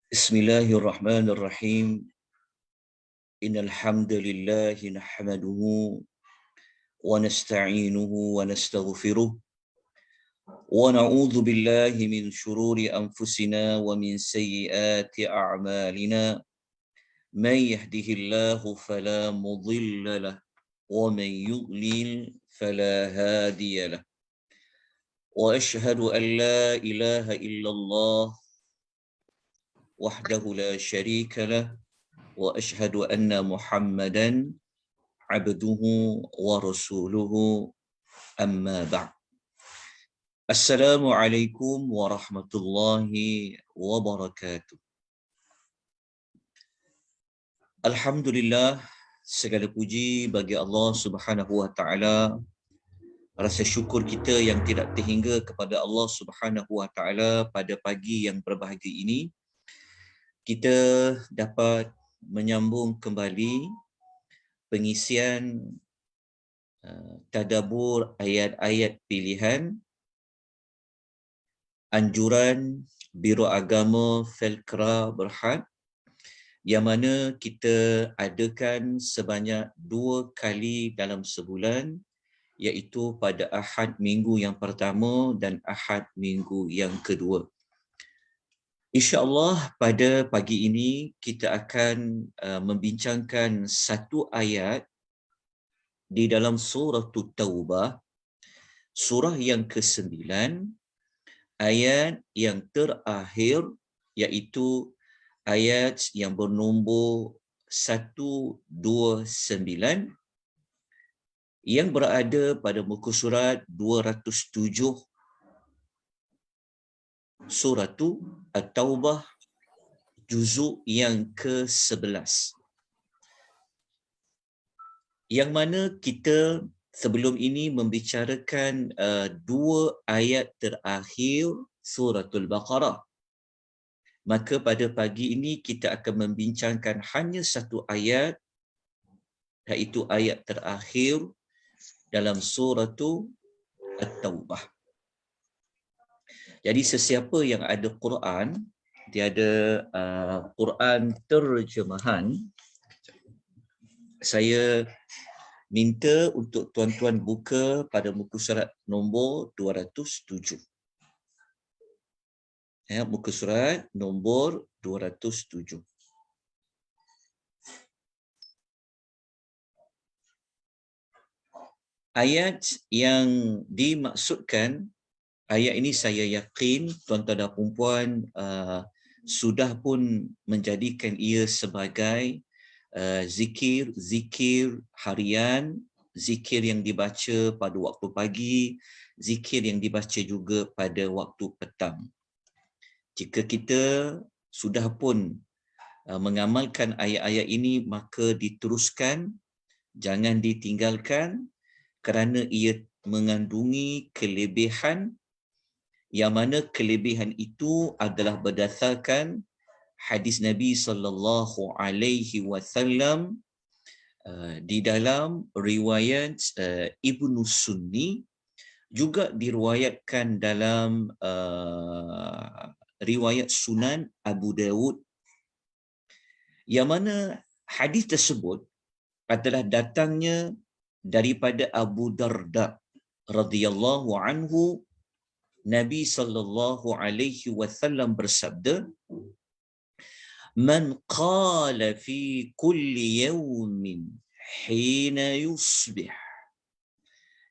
Bismillahirrahmanirrahim. Innal hamdalillah nahmaduhu wa nasta'inuhu wa nastaghfiruh wa na'udzu billahi min shururi anfusina wa min sayyiati a'malina. May yahdihillahu fala mudilla lah wa may yudlil fala hadiya lah. Wa ashhadu an la ilaha illallah wahdahu la syarika lah wa ashhadu anna Muhammadan abduhu wa rasuluhu amma ba'd. Assalamualaikum warahmatullahi wabarakatuh. Alhamdulillah, segala puji bagi Allah Subhanahu wa taala. Rasa syukur kita yang tidak terhingga kepada Allah Subhanahu wa taala pada pagi yang berbahagia ini. Kita dapat menyambung kembali pengisian tadabbur ayat-ayat pilihan anjuran Biro Agama Felkra Berhad yang mana kita adakan sebanyak 2 kali dalam sebulan, iaitu pada Ahad minggu yang pertama dan Ahad minggu yang kedua. InsyaAllah pada pagi ini kita akan membincangkan satu ayat di dalam surah Taubah, surah yang ke-9, ayat yang terakhir, iaitu ayat yang bernombor 129 yang berada pada muka surat 207 surah At-Taubah juzuk yang ke-11. Yang mana kita sebelum ini membicarakan 2 ayat terakhir suratul Baqarah. Maka pada pagi ini kita akan membincangkan hanya satu ayat, iaitu ayat terakhir dalam suratul At-Taubah. Jadi sesiapa yang ada Quran, dia ada Quran terjemahan, saya minta untuk tuan-tuan buka pada muka surat nombor 207. Ya, muka surat nombor 207. Ayat yang dimaksudkan, ayat ini saya yakin tuan-tuan dan puan sudah pun menjadikan ia sebagai zikir harian, zikir yang dibaca pada waktu pagi, zikir yang dibaca juga pada waktu petang. Jika kita sudah pun mengamalkan ayat-ayat ini, maka diteruskan, jangan ditinggalkan, kerana ia mengandungi kelebihan, yang mana kelebihan itu adalah berdasarkan hadis Nabi sallallahu alaihi wasallam di dalam riwayat Ibnu Sunni, juga diriwayatkan dalam riwayat Sunan Abu Dawud, yang mana hadis tersebut adalah datangnya daripada Abu Darda radhiyallahu anhu. Nabi sallallahu alaihi wasallam bersabda, "Man qala fi kulli yawmin hina yusbih."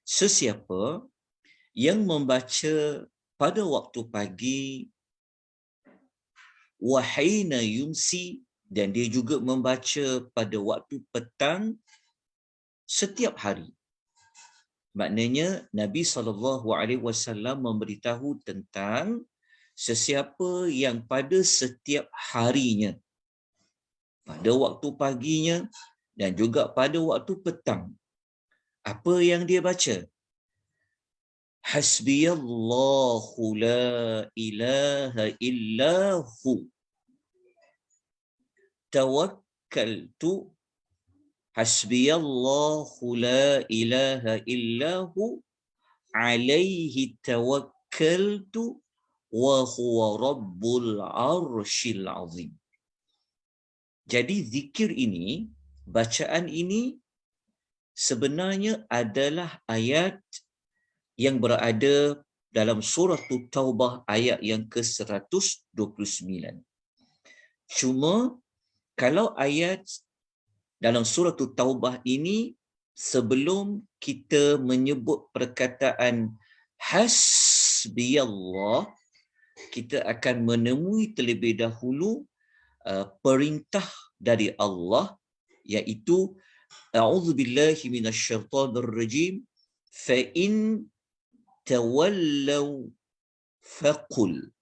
Sesiapa yang membaca pada waktu pagi, wa hina yumsi, dan dia juga membaca pada waktu petang setiap hari. Maknanya Nabi SAW memberitahu tentang sesiapa yang pada setiap harinya, pada waktu paginya dan juga pada waktu petang, apa yang dia baca? Hasbiyallahu la ilaha illahu tawakkaltu. Hasbiyallahu la ilaha illahu alaihi tawakkaltu wa huwa rabbul arsyil azim. Jadi zikir ini, bacaan ini sebenarnya adalah ayat yang berada dalam surah Taubah ayat yang ke-129. Cuma kalau ayat dalam surah Taubah ini, sebelum kita menyebut perkataan hasbiyallah, kita akan menemui terlebih dahulu perintah dari Allah, iaitu a'udzubillahi minasyaitonir rajim fa in tawallaw faqul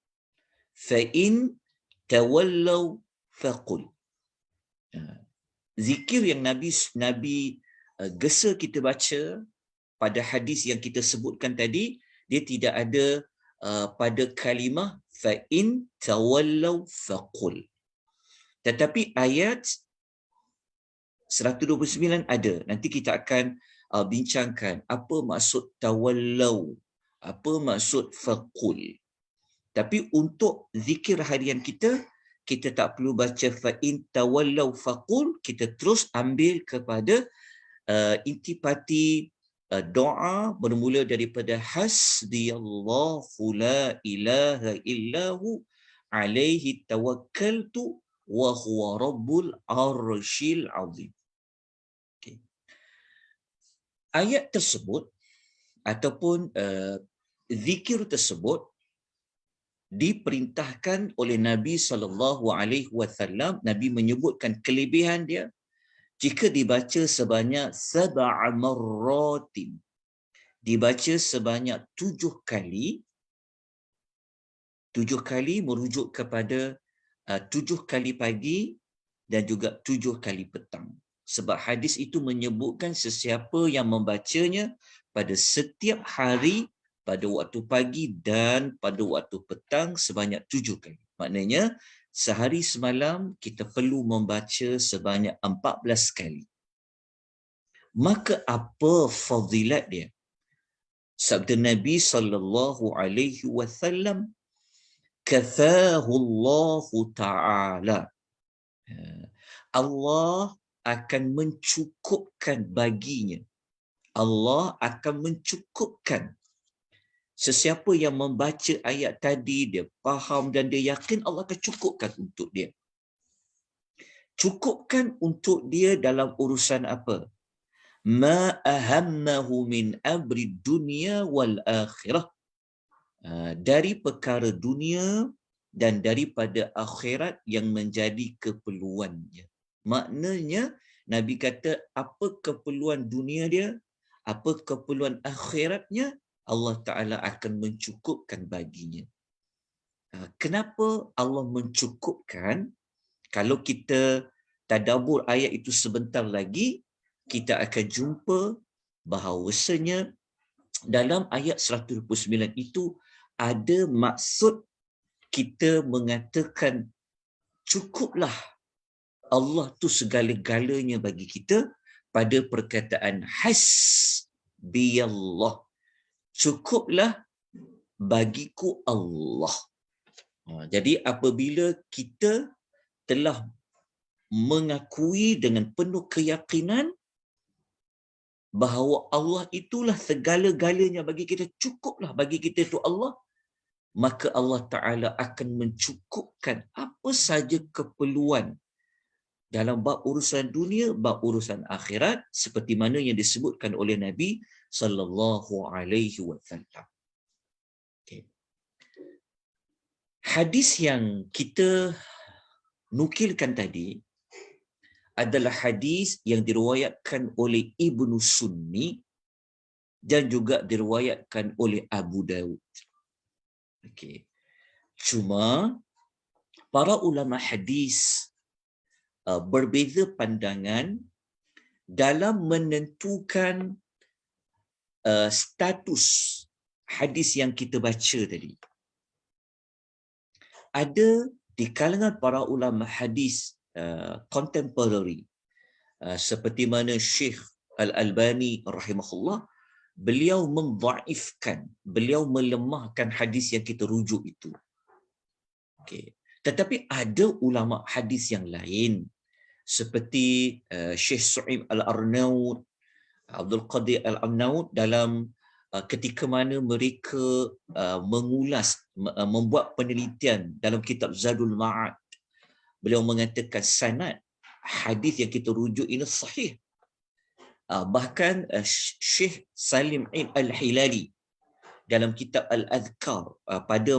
fa in tawallaw faqul. Zikir yang Nabi gesa kita baca pada hadis yang kita sebutkan tadi, dia tidak ada pada kalimah fa in tawallaw faqul. Tetapi ayat 129 ada. Nanti kita akan bincangkan apa maksud tawallaw, apa maksud faqul. Tapi untuk zikir harian kita, kita tak perlu baca fa in tawallaw faqul, kita terus ambil kepada intipati doa bermula daripada hasbiyallahu la ilaha illahu alaihi tawakkaltu wa huwa rabbul arsyil azim. Okay. Ayat tersebut ataupun zikir tersebut diperintahkan oleh Nabi SAW. Nabi menyebutkan kelebihan dia jika dibaca sebanyak 7 marratin, dibaca sebanyak 7 kali. 7 kali merujuk kepada 7 kali pagi dan juga 7 kali petang. Sebab hadis itu menyebutkan sesiapa yang membacanya pada setiap hari, pada waktu pagi dan pada waktu petang sebanyak 7 kali. Maknanya sehari semalam kita perlu membaca sebanyak 14 kali. Maka apa fadilat dia? Sabda Nabi SAW, kafahu Allah Ta'ala. Allah akan mencukupkan baginya. Allah akan mencukupkan. Sesiapa yang membaca ayat tadi, dia faham dan dia yakin, Allah akan cukupkan untuk dia. Cukupkan untuk dia dalam urusan apa? Ma ahammahu min amri dunia wal akhirah. Dari perkara dunia dan daripada akhirat yang menjadi keperluannya. Maknanya Nabi kata apa keperluan dunia dia, apa keperluan akhiratnya, Allah Ta'ala akan mencukupkan baginya. Kenapa Allah mencukupkan? Kalau kita tadabbur ayat itu sebentar lagi, kita akan jumpa bahawasanya dalam ayat 129 itu ada maksud kita mengatakan cukuplah Allah tu segala-galanya bagi kita pada perkataan hasbiyallah. Cukuplah bagiku Allah. Jadi apabila kita telah mengakui dengan penuh keyakinan bahawa Allah itulah segala-galanya bagi kita, cukuplah bagi kita itu Allah, maka Allah Ta'ala akan mencukupkan apa saja keperluan dalam bab urusan dunia, bab urusan akhirat, seperti mana yang disebutkan oleh Nabi SAW. Okay. Hadis yang kita nukilkan tadi adalah hadis yang diriwayatkan oleh Ibnu Sunni dan juga diriwayatkan oleh Abu Daud. Okay. Cuma para ulama hadis berbeza pandangan dalam menentukan status hadis yang kita baca tadi. Ada di kalangan para ulama hadis contemporary seperti mana Syekh Al-Albani rahimahullah beliau mendhaifkan, beliau melemahkan hadis yang kita rujuk itu. Okey. Tetapi ada ulama hadis yang lain seperti Syekh Su'ib Al-Arnaud, Abdul Qadir Al-Arnaud dalam ketika mana mereka mengulas, membuat penelitian dalam kitab Zadul Ma'ad. Beliau mengatakan sanad hadis yang kita rujuk ini sahih. Bahkan Syekh Salim Aid Al-Hilali dalam kitab Al-Adhkar pada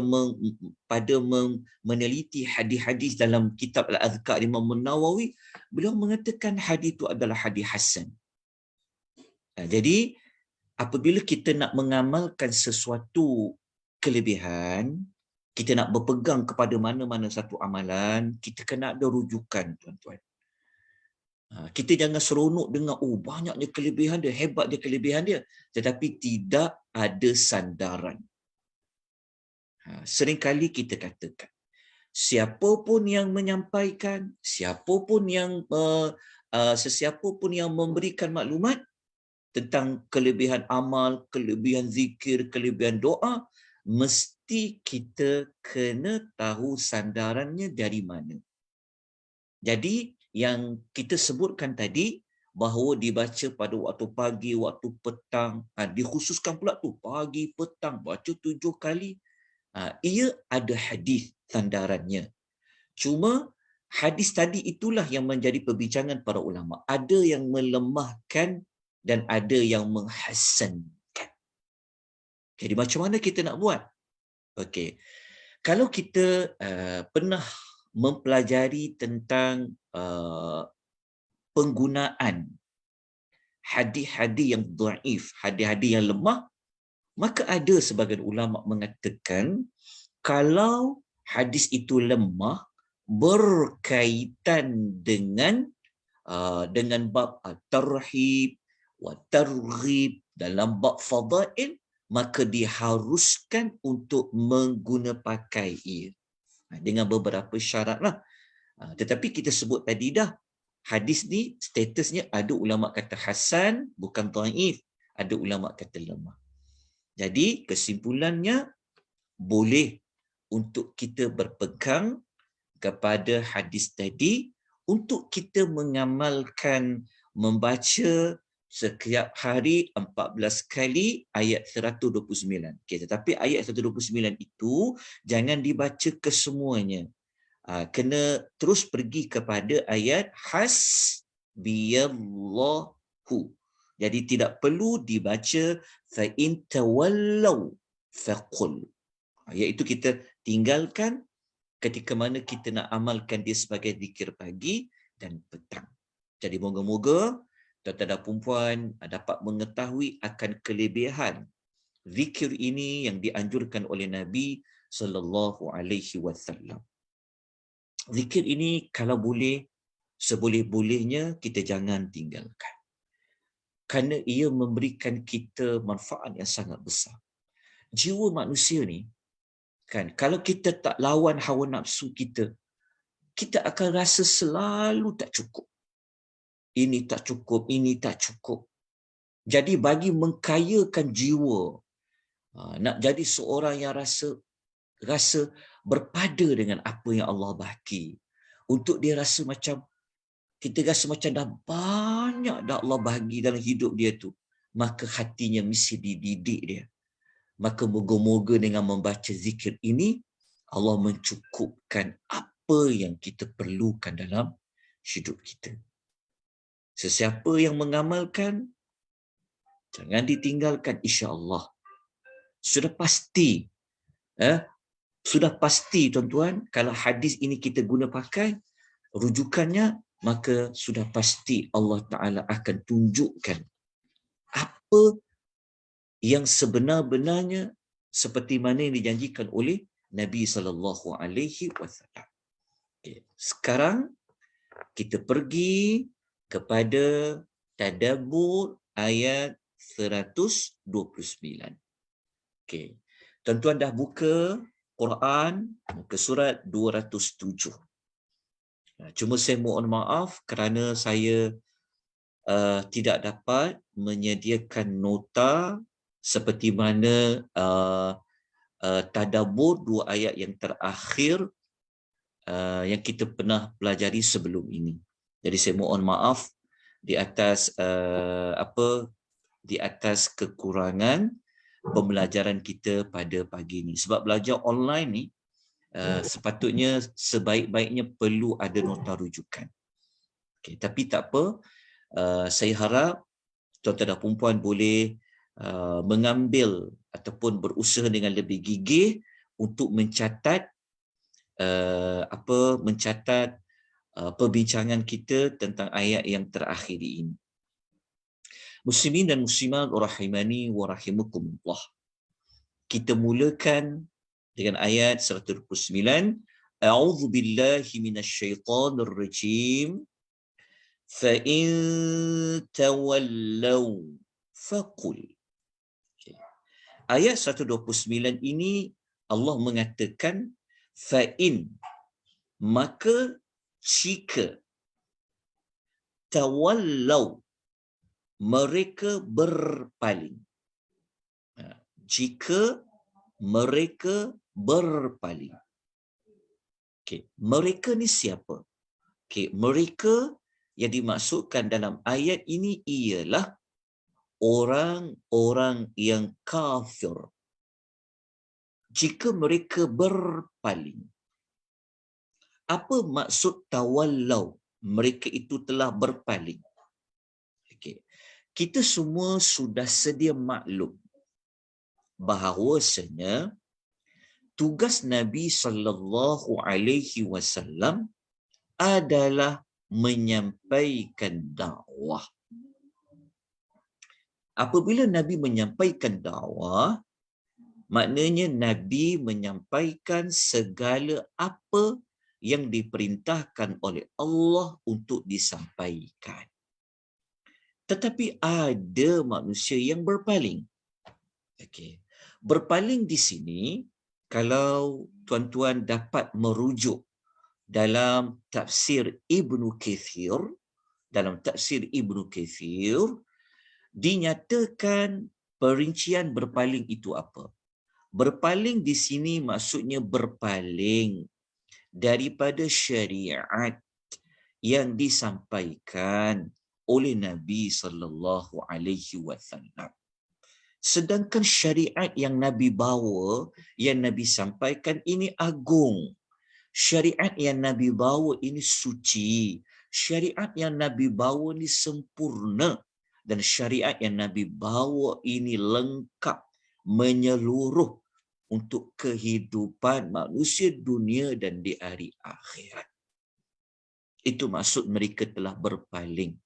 meneliti hadis-hadis dalam kitab Al-Adhkar Imam Nawawi, beliau mengatakan hadis itu adalah hadis hasan. Jadi apabila kita nak mengamalkan sesuatu kelebihan, kita nak berpegang kepada mana-mana satu amalan, kita kena ada rujukan, tuan-tuan. Kita jangan seronok dengar, oh banyaknya kelebihan dia, hebat dia kelebihan dia, tetapi tidak ada sandaran. Seringkali kita katakan, siapa pun yang menyampaikan, sesiapa pun yang memberikan maklumat tentang kelebihan amal, kelebihan zikir, kelebihan doa, mesti kita kena tahu sandarannya dari mana. Jadi yang kita sebutkan tadi, bahawa dibaca pada waktu pagi, waktu petang, dikhususkan pula tu pagi, petang, baca 7 kali, ia ada hadis sandarannya. Cuma hadis tadi itulah yang menjadi perbincangan para ulama. Ada yang melemahkan dan ada yang menghassankan. Jadi macam mana kita nak buat? Okey. Kalau kita pernah mempelajari tentang penggunaan hadis-hadis yang dhaif, hadis-hadis yang lemah, maka ada sebahagian ulama mengatakan kalau hadis itu lemah berkaitan dengan bab tarhib wa targhib dalam bab fadail, maka diharuskan untuk menggunakan ia dengan beberapa syaratlah. Tetapi kita sebut tadi dah, hadis ni statusnya ada ulama kata hasan, bukan dhaif, ada ulama kata lemah. Jadi kesimpulannya, boleh untuk kita berpegang kepada hadis tadi untuk kita mengamalkan membaca setiap hari 14 kali ayat 129. Okay, tetapi ayat 129 itu jangan dibaca kesemuanya. Kena terus pergi kepada ayat hasbiyallahu. Jadi tidak perlu dibaca fa in tawallaw faqul. Iaitu kita tinggalkan ketika mana kita nak amalkan dia sebagai zikir pagi dan petang. Jadi moga-moga tuan-tuan dan puan dapat mengetahui akan kelebihan zikir ini yang dianjurkan oleh Nabi sallallahu alaihi wasallam. Zikir ini kalau boleh, seboleh-bolehnya kita jangan tinggalkan. Kerana ia memberikan kita manfaat yang sangat besar. Jiwa manusia ni, kan, kalau kita tak lawan hawa nafsu kita, kita akan rasa selalu tak cukup. Ini tak cukup, ini tak cukup. Jadi bagi mengkayakan jiwa, nak jadi seorang yang rasa berpada dengan apa yang Allah bagi. Untuk dia rasa macam, kita rasa macam dah banyak dah Allah bagi dalam hidup dia tu, maka hatinya mesti dididik dia. Maka moga-moga dengan membaca zikir ini, Allah mencukupkan apa yang kita perlukan dalam hidup kita. Sesiapa yang mengamalkan, jangan ditinggalkan, insya-Allah. Sudah pasti, sudah pasti tuan-tuan, kalau hadis ini kita guna pakai rujukannya, maka sudah pasti Allah Ta'ala akan tunjukkan apa yang sebenar-benarnya seperti mana yang dijanjikan oleh Nabi sallallahu alaihi wasallam. Okay. Sekarang kita pergi kepada tadabbur ayat 129. Okey. Tuan-tuan dah buka Quran muka surat 207. Cuma saya mohon maaf kerana saya tidak dapat menyediakan nota seperti mana tadabbur dua ayat yang terakhir yang kita pernah pelajari sebelum ini. Jadi saya mohon maaf di atas di atas kekurangan pembelajaran kita pada pagi ini. Sebab belajar online ni sepatutnya sebaik-baiknya perlu ada nota rujukan. Okay, tapi tak apa, saya harap tuan-tuan dan puan boleh mengambil ataupun berusaha dengan lebih gigih untuk mencatat perbincangan kita tentang ayat yang terakhir ini. Muslimin dan muslimat rahimani wa rahimakumullah. Kita mulakan dengan ayat 129. A'udzu billahi minasyaitonir rajim. Fa in tawallaw faqul. Ayat 129 ini Allah mengatakan fa in, maka jika, tawallaw, mereka berpaling. Jika mereka berpaling. Okay. Mereka ni siapa? Okay. Mereka yang dimaksudkan dalam ayat ini ialah orang-orang yang kafir. Jika mereka berpaling. Apa maksud tawallaw? Mereka itu telah berpaling. Okay. Kita semua sudah sedia maklum bahawasanya tugas Nabi SAW adalah menyampaikan dakwah. Apabila Nabi menyampaikan dakwah, maknanya Nabi menyampaikan segala apa yang diperintahkan oleh Allah untuk disampaikan. Tetapi ada manusia yang berpaling. Okey. Berpaling di sini, kalau tuan-tuan dapat merujuk dalam tafsir Ibnu Kathir, dinyatakan perincian berpaling itu apa? Berpaling di sini maksudnya berpaling daripada syariat yang disampaikan oleh Nabi sallallahu alaihi wasallam. Sedangkan syariat yang Nabi bawa, yang Nabi sampaikan ini agung. Syariat yang Nabi bawa ini suci. Syariat yang Nabi bawa ini sempurna. Dan syariat yang Nabi bawa ini lengkap, menyeluruh untuk kehidupan manusia dunia dan di hari akhirat. Itu maksud mereka telah berpaling.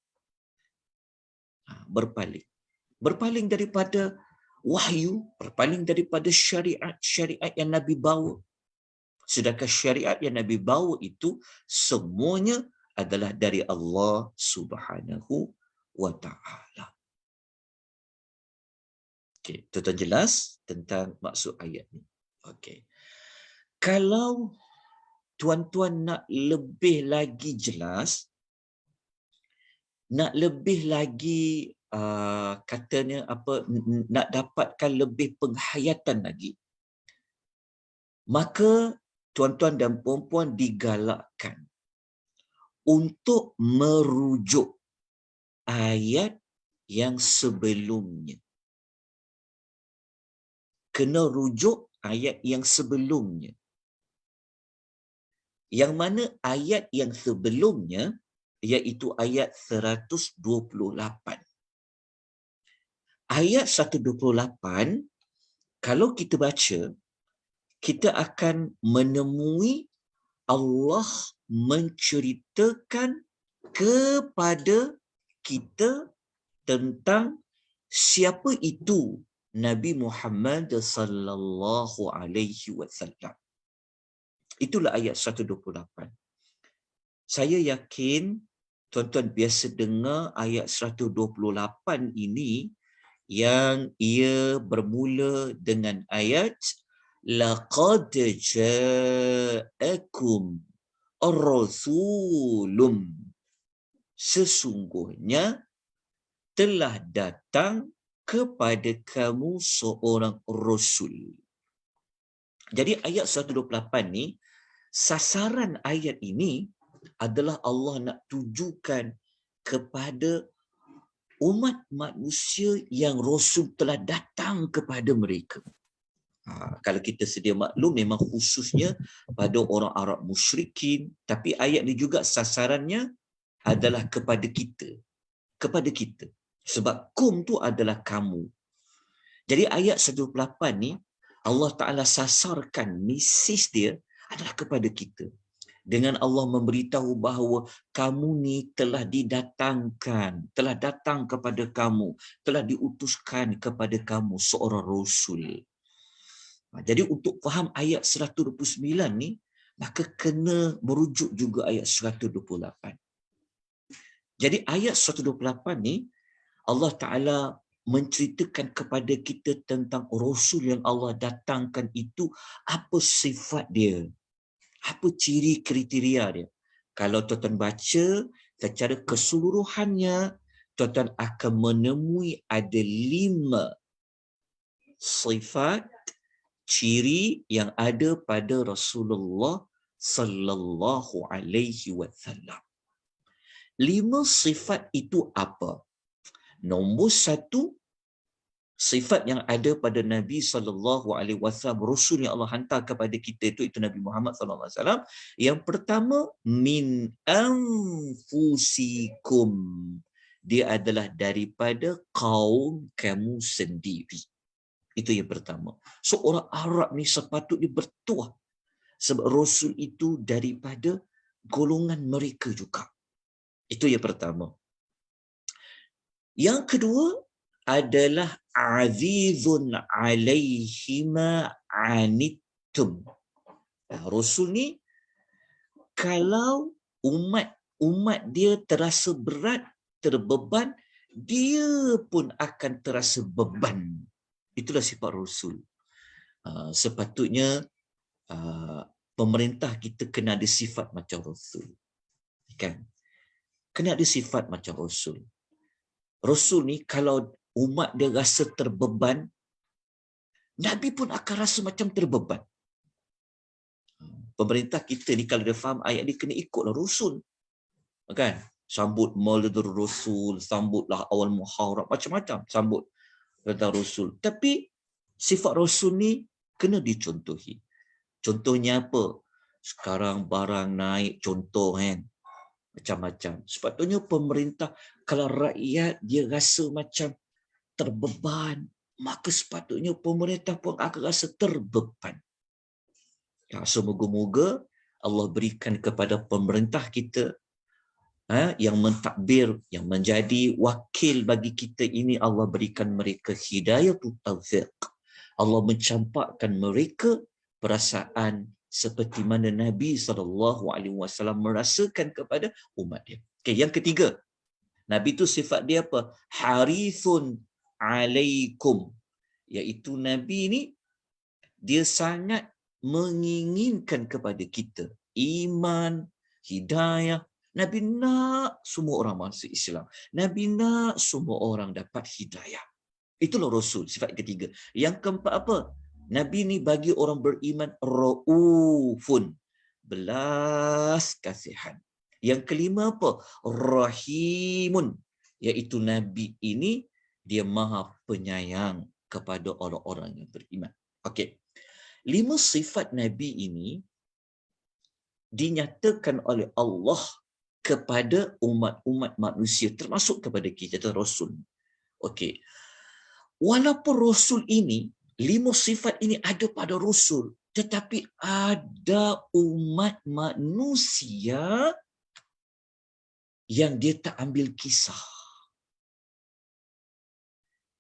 Berpaling. Berpaling daripada wahyu, berpaling daripada syariat yang Nabi bawa. Sedangkan syariat yang Nabi bawa itu semuanya adalah dari Allah Subhanahu wa ta'ala. Okey, tuan-tuan jelas tentang maksud ayat ni. Okey. Kalau tuan-tuan nak lebih lagi jelas, nak lebih lagi katanya apa, nak dapatkan lebih penghayatan lagi, maka tuan-tuan dan puan-puan digalakkan untuk merujuk ayat yang sebelumnya. Kena rujuk ayat yang sebelumnya. Yang mana ayat yang sebelumnya iaitu ayat 128. Ayat 128, kalau kita baca, kita akan menemui Allah menceritakan kepada kita tentang siapa itu Nabi Muhammad sallallahu alaihi wasallam. Itulah ayat 128. Saya yakin tuan-tuan biasa dengar ayat 128 ini yang ia bermula dengan ayat laqad ja'akum ar-rasulum. Sesungguhnya telah datang kepada kamu seorang Rasul. Jadi ayat 128 ni, sasaran ayat ini adalah Allah nak tujukan kepada umat manusia yang Rasul telah datang kepada mereka. Kalau kita sedia maklum, memang khususnya pada orang Arab musyrikin, tapi ayat ni juga sasarannya adalah kepada kita. Kepada kita. Sebab kum tu adalah kamu. Jadi ayat 128 ni, Allah Ta'ala sasarkan mesej dia adalah kepada kita. Dengan Allah memberitahu bahawa kamu ni telah didatangkan, telah datang kepada kamu, telah diutuskan kepada kamu seorang Rasul. Jadi untuk faham ayat 129 ni, maka kena merujuk juga ayat 128. Jadi ayat 128 ni, Allah Ta'ala menceritakan kepada kita tentang Rasul yang Allah datangkan itu, apa sifat dia, apa ciri kriteria dia. Kalau tuan-tuan baca secara keseluruhannya, tuan-tuan akan menemui ada 5 sifat ciri yang ada pada Rasulullah sallallahu alaihi wasallam. 5 sifat itu apa? Nombor 1, sifat yang ada pada Nabi sallallahu alaihi wasallam, Rasul yang Allah hantar kepada kita itu Nabi Muhammad sallallahu alaihi wasallam. Yang pertama, min anfusikum. Dia adalah daripada kaum kamu sendiri. Itu yang pertama. So orang Arab ni sepatutnya bertuah sebab Rasul itu daripada golongan mereka juga. Itu yang pertama. Yang kedua adalah azizun alaihima anittum. Rasul ni kalau umat dia terasa berat, terbeban, dia pun akan terasa beban. Itulah sifat Rasul. Sepatutnya pemerintah kita kena ada sifat macam Rasul. Kan? Kena ada sifat macam Rasul. Rasul ni kalau umat dia rasa terbeban, Nabi pun akan rasa macam terbeban. Pemerintah kita ni kalau dia faham ayat ni, kena ikutlah Rasul. Kan? Sambut Maulidur Rasul, sambutlah awal Muharram, macam-macam sambut tentang Rasul. Tapi sifat Rasul ni kena dicontohi. Contohnya apa? Sekarang barang naik, contoh kan, macam-macam. Sepatutnya pemerintah, kalau rakyat dia rasa macam terbeban, maka sepatutnya pemerintah pun akan rasa terbeban. Semoga-moga Allah berikan kepada pemerintah kita yang mentadbir, yang menjadi wakil bagi kita ini, Allah berikan mereka hidayatul taufiq. Allah mencampakkan mereka perasaan seperti mana Nabi SAW merasakan kepada umat dia. Okay, yang ketiga, Nabi itu sifat dia apa? Harithun alaikum. Iaitu Nabi ni, dia sangat menginginkan kepada kita iman, hidayah. Nabi nak semua orang masuk Islam. Nabi nak semua orang dapat hidayah. Itulah Rasul, sifat ketiga. Yang keempat apa? Nabi ni bagi orang beriman raufun, belas kasihan. Yang kelima apa? Rahimun, iaitu Nabi ini dia maha penyayang kepada orang-orang yang beriman. Okey. 5 sifat Nabi ini dinyatakan oleh Allah kepada umat-umat manusia, termasuk kepada kita, Rasul. Okey. Walaupun Rasul ini, 5 sifat ini ada pada Rasul, tetapi ada umat manusia yang dia tak ambil kisah.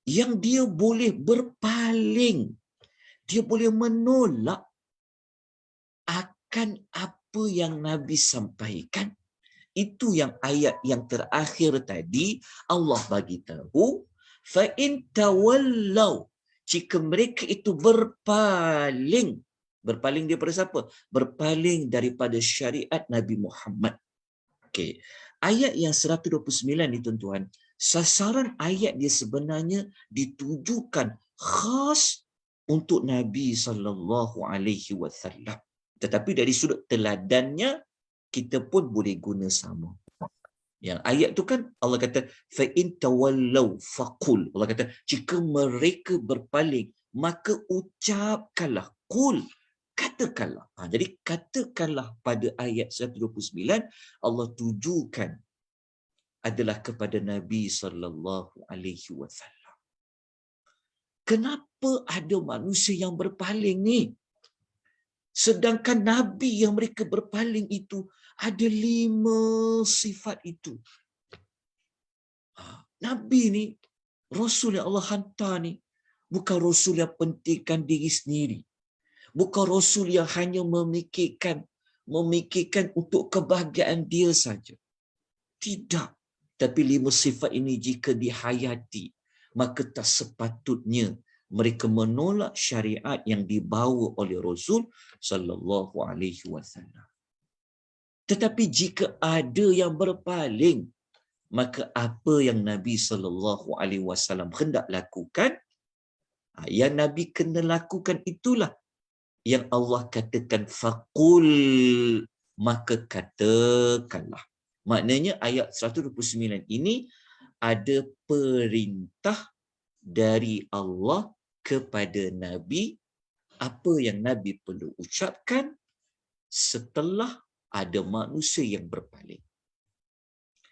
Yang dia boleh berpaling, dia boleh menolak akan apa yang Nabi sampaikan. Itu yang ayat yang terakhir tadi Allah bagi tahu, fa in tawallaw, jika mereka itu berpaling. Berpaling daripada siapa? Berpaling daripada syariat Nabi Muhammad. Okey. Ayat yang 129 ni tuan-tuan, sasaran ayat dia sebenarnya ditujukan khas untuk Nabi sallallahu alaihi wasallam. Tetapi dari sudut teladannya kita pun boleh guna sama. Yang ayat tu kan Allah kata fa in tawallau faqul. Allah kata jika mereka berpaling maka ucapkanlah, qul, katakanlah. Jadi katakanlah pada ayat 129 Allah tujukan adalah kepada Nabi sallallahu alaihi wasallam. Kenapa ada manusia yang berpaling ni? Sedangkan Nabi yang mereka berpaling itu ada 5 sifat itu. Nabi ni, Rasul yang Allah hantar ni, bukan Rasul yang pentingkan diri sendiri. Bukan Rasul yang hanya memikirkan untuk kebahagiaan dia saja. Tidak. Tapi 5 sifat ini jika dihayati, maka tak sepatutnya mereka menolak syariat yang dibawa oleh Rasul sallallahu alaihi wasallam. Tetapi jika ada yang berpaling, maka apa yang Nabi sallallahu alaihi wasallam hendak lakukan, yang Nabi kena lakukan itulah yang Allah katakan faqul, maka katakanlah. Maknanya ayat 129 ini ada perintah dari Allah kepada Nabi, apa yang Nabi perlu ucapkan setelah ada manusia yang berpaling.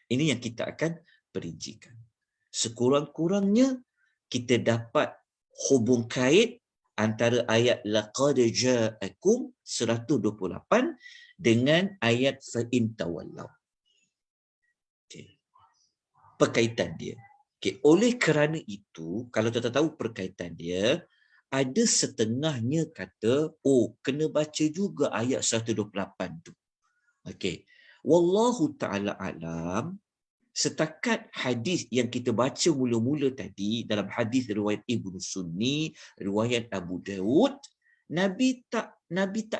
Ini yang kita akan perincikan. Sekurang-kurangnya kita dapat hubung kait antara ayat laqad ja'akum 128 dengan ayat fa in tawallau. Okay. Perkaitan dia. Okay. Oleh kerana itu, kalau kita tahu perkaitan dia, ada setengahnya kata, oh, kena baca juga ayat 128 tu. Okey. Wallahu ta'ala alam, setakat hadis yang kita baca mula-mula tadi, dalam hadis riwayat Ibnu Sunni, riwayat Abu Daud, Nabi tak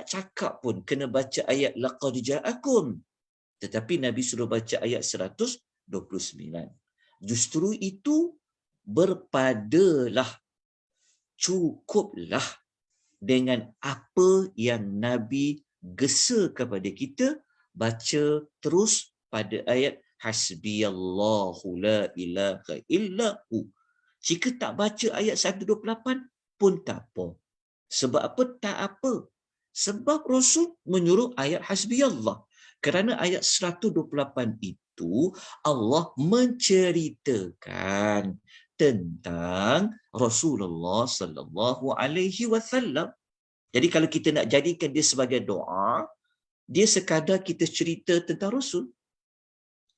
cakap pun kena baca ayat laqad ja'akum. Tetapi Nabi suruh baca ayat 129. Justru itu berpadalah, cukuplah dengan apa yang Nabi gesa kepada kita baca terus pada ayat hasbiyallahu la ilaha illahu. Jika tak baca ayat 128 pun tak apa. Sebab apa? Tak apa. Sebab Rasul menyuruh ayat hasbiyallah. Kerana ayat 128 itu Allah menceritakan tentang Rasulullah sallallahu alaihi wasallam. Jadi kalau kita nak jadikan dia sebagai doa, dia sekadar kita cerita tentang Rasul.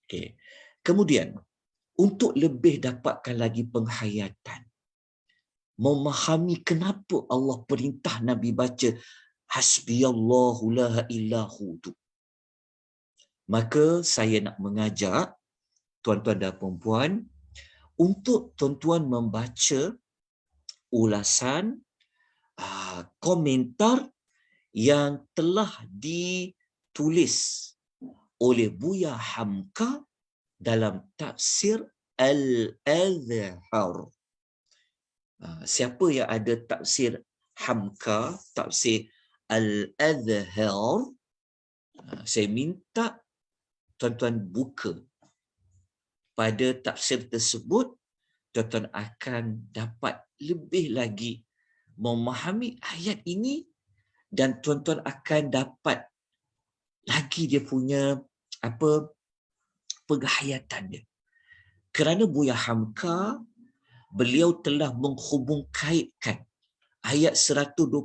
Okey. Kemudian untuk lebih dapatkan lagi penghayatan, memahami kenapa Allah perintah Nabi baca hasbiyallahu la illahu tu, maka saya nak mengajak tuan-tuan dan puan-puan untuk tuan-tuan membaca ulasan komentar yang telah ditulis oleh Buya Hamka dalam tafsir Al-Azhar. Siapa yang ada tafsir Hamka, tafsir Al-Azhar, saya minta tuan-tuan buka pada tafsir tersebut, tuan-tuan akan dapat lebih lagi memahami ayat ini dan tuan-tuan akan dapat lagi dia punya penghayatan dia. Kerana Buya Hamka, beliau telah menghubungkaitkan ayat 128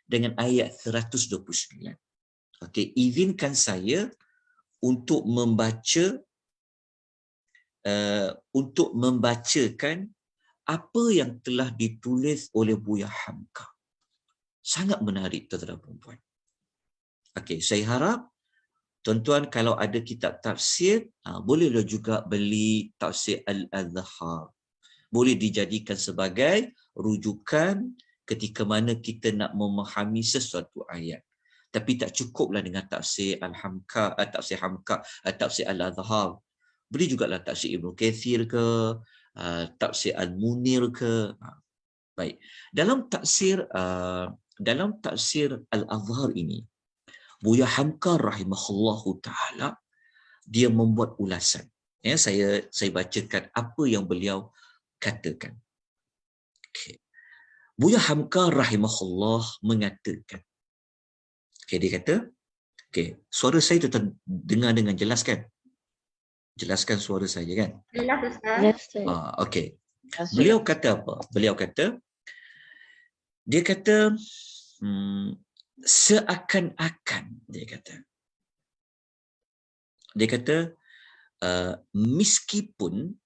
dengan ayat 129. Okey, izinkan saya untuk membacakan apa yang telah ditulis oleh Buya Hamka. Sangat menarik, tuan-tuan dan puan-puan. Okey, saya harap tuan-tuan kalau ada kitab tafsir, bolehlah juga beli tafsir Al-Azhar. Boleh dijadikan sebagai rujukan ketika mana kita nak memahami sesuatu ayat. Tapi tak cukuplah dengan tafsir Al-Hamka, tafsir Hamka, tafsir Al-Azhar. Boleh jugalah tafsir Ibnu Kathir ke, tafsir Al-Munir ke. Baik. Dalam tafsir Al-Azhar ini, Buya Hamka rahimahullahu taala dia membuat ulasan. Ya, saya bacakan apa yang beliau katakan. Okay. Buya Hamka rahimahullah mengatakan. Okay, dia kata, okay, suara saya dengar dengan jelas kan? Jelaskan suara saya kan? Jelas Ustaz. Yes, sir. Okey. Beliau kata apa? Beliau kata, dia kata seakan-akan dia kata meskipun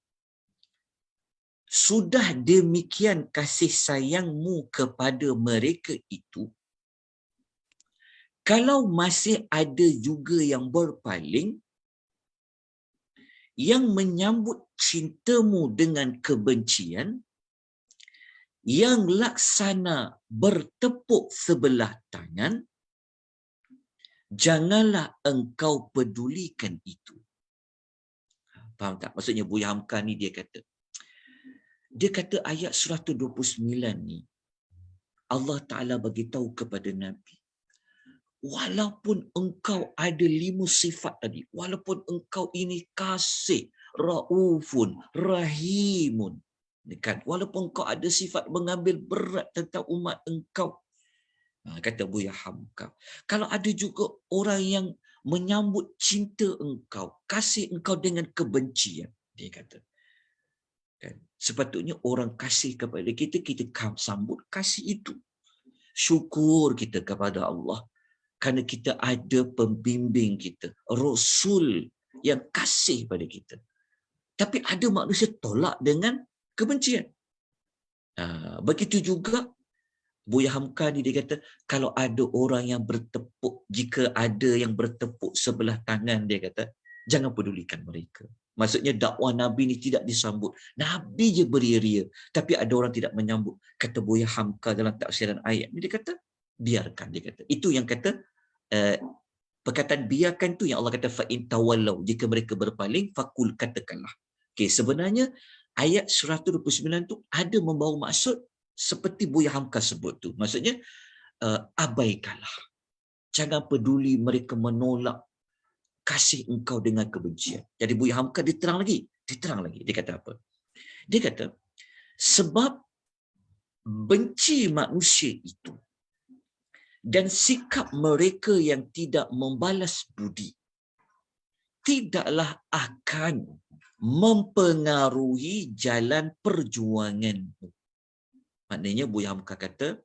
sudah demikian kasih sayangmu kepada mereka itu, kalau masih ada juga yang berpaling, yang menyambut cintamu dengan kebencian, yang laksana bertepuk sebelah tangan, janganlah engkau pedulikan itu. Faham tak? Maksudnya Buya Hamka ni dia kata ayat 129 ni Allah Ta'ala bagi tahu kepada Nabi, walaupun engkau ada 5 sifat tadi, walaupun engkau ini kasih, raufun, rahimun, kan? Walaupun engkau ada sifat mengambil berat tentang umat engkau, kata Buya Hamka, kalau ada juga orang yang menyambut cinta engkau, kasih engkau dengan kebencian, dia kata, kan? Sepatutnya orang kasih kepada kita, kita sambut kasih itu. Syukur kita kepada Allah kerana kita ada pembimbing kita, Rasul yang kasih pada kita. Tapi ada manusia tolak dengan kebencian. Begitu juga Buya Hamka ni dia kata, kalau ada orang yang bertepuk, jika ada yang bertepuk sebelah tangan, dia kata, jangan pedulikan mereka. Maksudnya dakwah Nabi ni tidak disambut. Nabi je beria-ria, tapi ada orang tidak menyambut. Kata Buya Hamka dalam tafsiran ayat ni, dia kata, biarkan, dia kata. Itu yang kata, perkataan biarkan tu yang Allah kata, fa'in tawallau, jika mereka berpaling, fakul, katakanlah. Okay, sebenarnya ayat 129 tu ada membawa maksud seperti Buya Hamka sebut tu. Maksudnya, abaikanlah. Jangan peduli mereka menolak kasih engkau dengan kebencian. Jadi Buya Hamka dia terang lagi. Dia kata apa? Dia kata, sebab benci manusia itu dan sikap mereka yang tidak membalas budi tidaklah akan mempengaruhi jalan perjuanganmu. Maknanya Buya Hamka kata,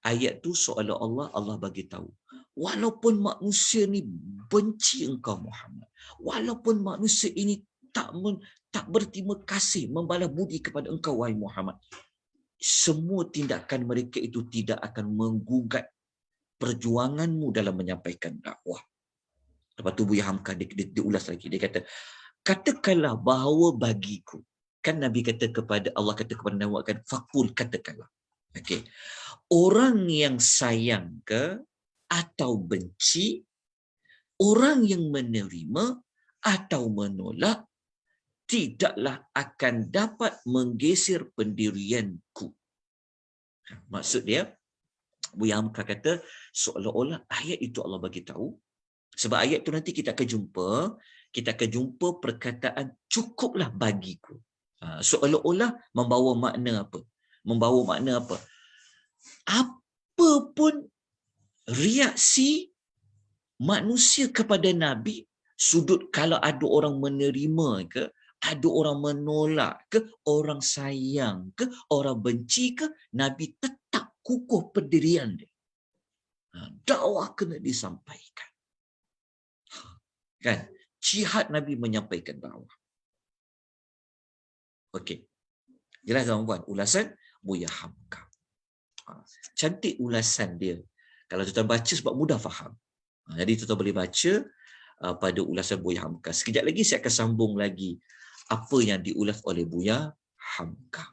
ayat tu seolah-olah Allah bagi tahu, walaupun manusia ni benci engkau Muhammad, walaupun manusia ini tak berterima kasih, membalas budi kepada engkau wahai Muhammad, semua tindakan mereka itu tidak akan menggugat perjuanganmu dalam menyampaikan dakwah. Lepas tu Buya Hamka dia ulas lagi, dia kata, katakanlah bahawa bagiku, kan Nabi kata kepada Allah, kata kepada Nabi kan, fakul, katakanlah. Okey. Orang yang sayang ke atau benci, orang yang menerima atau menolak, tidaklah akan dapat menggeser pendirianku. Maksud dia, Buya Hamka kata, seolah-olah ayat itu Allah bagi tahu, sebab ayat itu nanti kita akan jumpa perkataan cukuplah bagiku. Seolah-olah membawa makna apa? Apa pun reaksi manusia kepada Nabi, sudut kalau ada orang menerima ke, ada orang menolak ke, orang sayang ke, orang benci ke, Nabi tetap kukuh pendirian dia. Dakwah kena disampaikan. Kan? Jihad Nabi menyampaikan dakwah. Okey. Jelas tuan-tuan, ulasan Buya Hamka. Cantik ulasan dia. Kalau tuan-tuan baca sebab mudah faham. Jadi tuan-tuan boleh baca pada ulasan Buya Hamka. Sekejap lagi saya akan sambung lagi apa yang diulas oleh Buya Hamka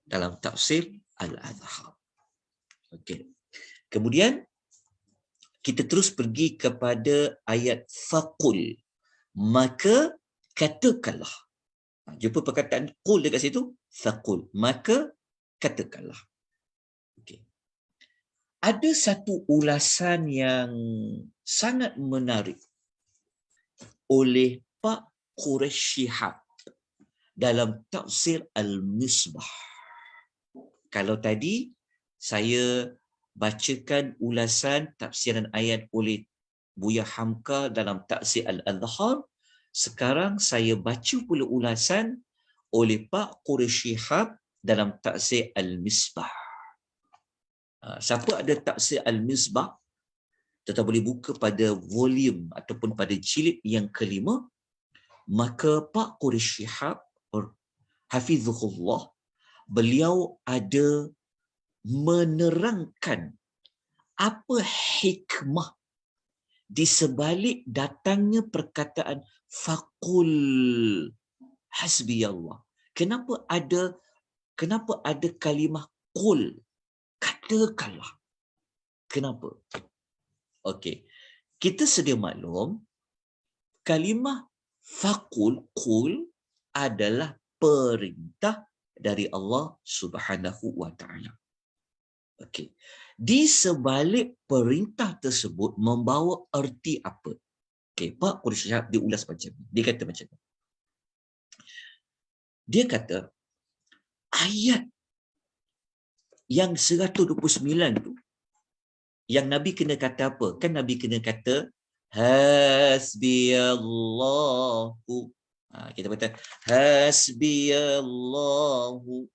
dalam tafsir Al-Azhar. Okey. Kemudian kita terus pergi kepada ayat faqul, maka katakanlah. Jumpa perkataan qul dekat situ, faqul, maka katakanlah. Okey. Ada satu ulasan yang sangat menarik oleh Pak Quraish Shihab dalam tafsir Al-Misbah. Kalau tadi saya bacakan ulasan tafsiran ayat oleh Buya Hamka dalam tafsir Al-Azhar, sekarang saya baca pula ulasan oleh Pak Quraish Shihab dalam tafsir Al-Misbah. Siapa ada tafsir Al-Misbah, kita boleh buka pada volume ataupun pada jilid yang kelima. Maka Pak Quraish Shihab Hafizahullah, beliau ada menerangkan apa hikmah di sebalik datangnya perkataan faqul hasbiyallah. Kenapa ada kalimah qul, katakanlah. Kenapa? Okey. Kita sedia maklum kalimah faqul, qul adalah perintah dari Allah Subhanahu wa taala. Okey. Di sebalik perintah tersebut membawa erti apa? Okey, Pak Quraish Shihab diulas macam ni. Dia kata macam ni. Dia kata ayat yang 129 tu yang Nabi kena kata apa? Kan Nabi kena kata hasbiyallahu. Kita kata hasbiyallahu.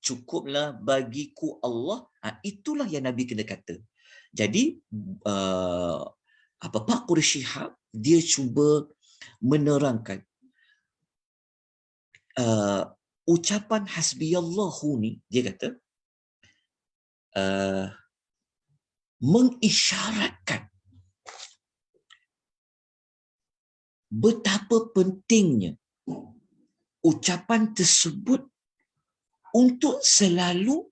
Cukuplah bagiku Allah. Itulah yang Nabi kena kata. Jadi Pak Quraish Shihab dia cuba menerangkan ucapan hasbiyallahu ni, dia kata mengisyaratkan betapa pentingnya ucapan tersebut untuk selalu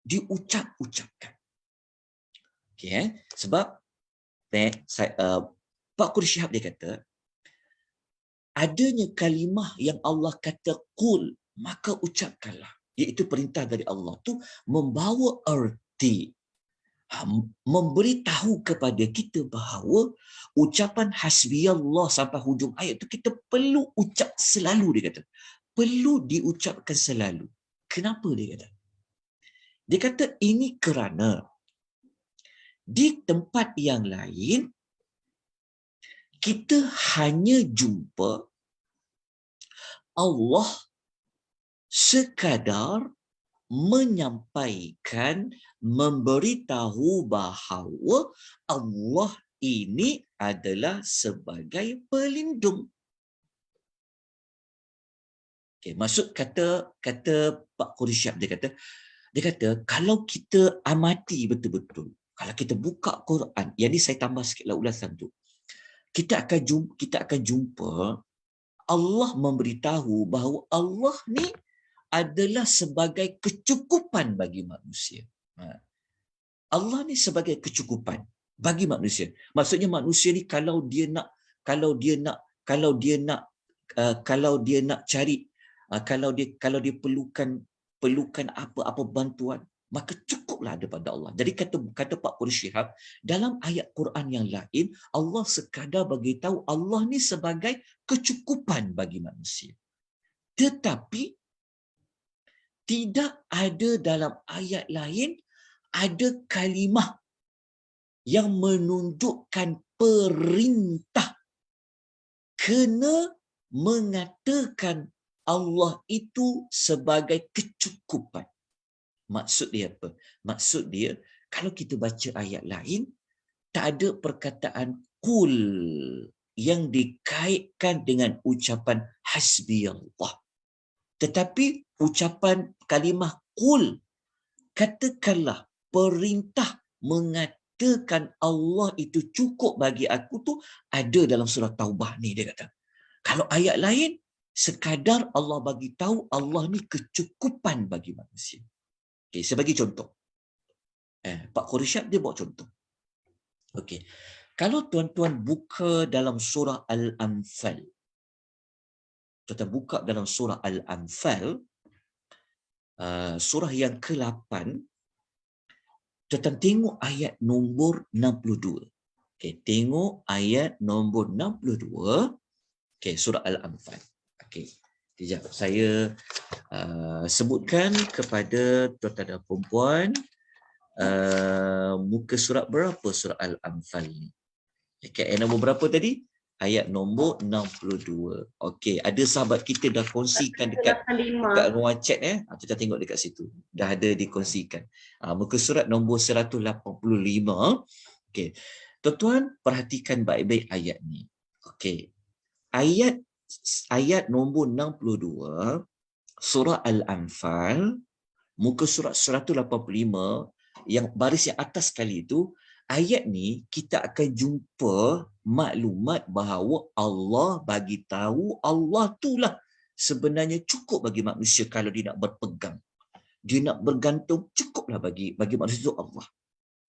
diucap-ucapkan. Okay, sebab Pak Quraish Shihab dia kata adanya kalimah yang Allah kata qul, maka ucapkanlah, iaitu perintah dari Allah tu membawa erti, memberitahu kepada kita bahawa ucapan hasbiyallah sampai hujung ayat tu kita perlu ucap selalu, dia kata. Perlu diucapkan selalu. Kenapa dia kata? Dia kata ini kerana di tempat yang lain kita hanya jumpa Allah sekadar menyampaikan, memberitahu bahawa Allah ini adalah sebagai pelindung. Okay, maksud kata Pak Quraish Shihab, dia kata kalau kita amati betul-betul, kalau kita buka Quran, jadi saya tambah sikitlah ulasan tu, kita akan jumpa Allah memberitahu bahawa Allah ni adalah sebagai kecukupan bagi manusia. Allah ni sebagai kecukupan bagi manusia. Maksudnya manusia ni kalau dia nak cari, kalau dia perlukan apa bantuan, maka cukuplah daripada Allah. Jadi kata Pak Quraish Shihab, dalam ayat Quran yang lain Allah sekadar bagi tahu Allah ni sebagai kecukupan bagi manusia. Tetapi tidak ada dalam ayat lain ada kalimah yang menunjukkan perintah kena mengatakan Allah itu sebagai kecukupan. Maksud dia apa? Maksud dia, kalau kita baca ayat lain, tak ada perkataan qul yang dikaitkan dengan ucapan hasbiyallah. Tetapi ucapan kalimah qul, katakanlah, perintah mengatakan Allah itu cukup bagi aku tu ada dalam surah Taubah ni, dia kata. Kalau ayat lain, sekadar Allah bagi tahu Allah ni kecukupan bagi manusia. Okay, saya bagi contoh. Pak Quraish Shihab dia buat contoh. Okey. Kalau tuan-tuan buka dalam surah Al-Anfal, Tuan buka dalam surah Al-Anfal, surah yang ke-8, tuan tengok ayat nombor 62. Okey, tengok ayat nombor 62. Okey, surah Al-Anfal. Okey. Sekejap, saya sebutkan kepada tuan-tuan dan puan-puan muka surat berapa surah Al-Anfal ni. Okey, ayat nombor berapa tadi? Ayat nombor 62. Okey, ada sahabat kita dah kongsikan dekat ruang chat kita tengok dekat situ. Dah ada dikongsikan. Muka surat nombor 185. Okey. Tuan-tuan perhatikan baik-baik ayat ni. Okey. Ayat nombor 62 surah Al-Anfal, muka surat 185, yang baris yang atas sekali itu, ayat ni kita akan jumpa maklumat bahawa Allah bagi tahu Allah itulah sebenarnya cukup bagi manusia kalau dia nak berpegang. Dia nak bergantung, cukuplah bagi manusia itu Allah.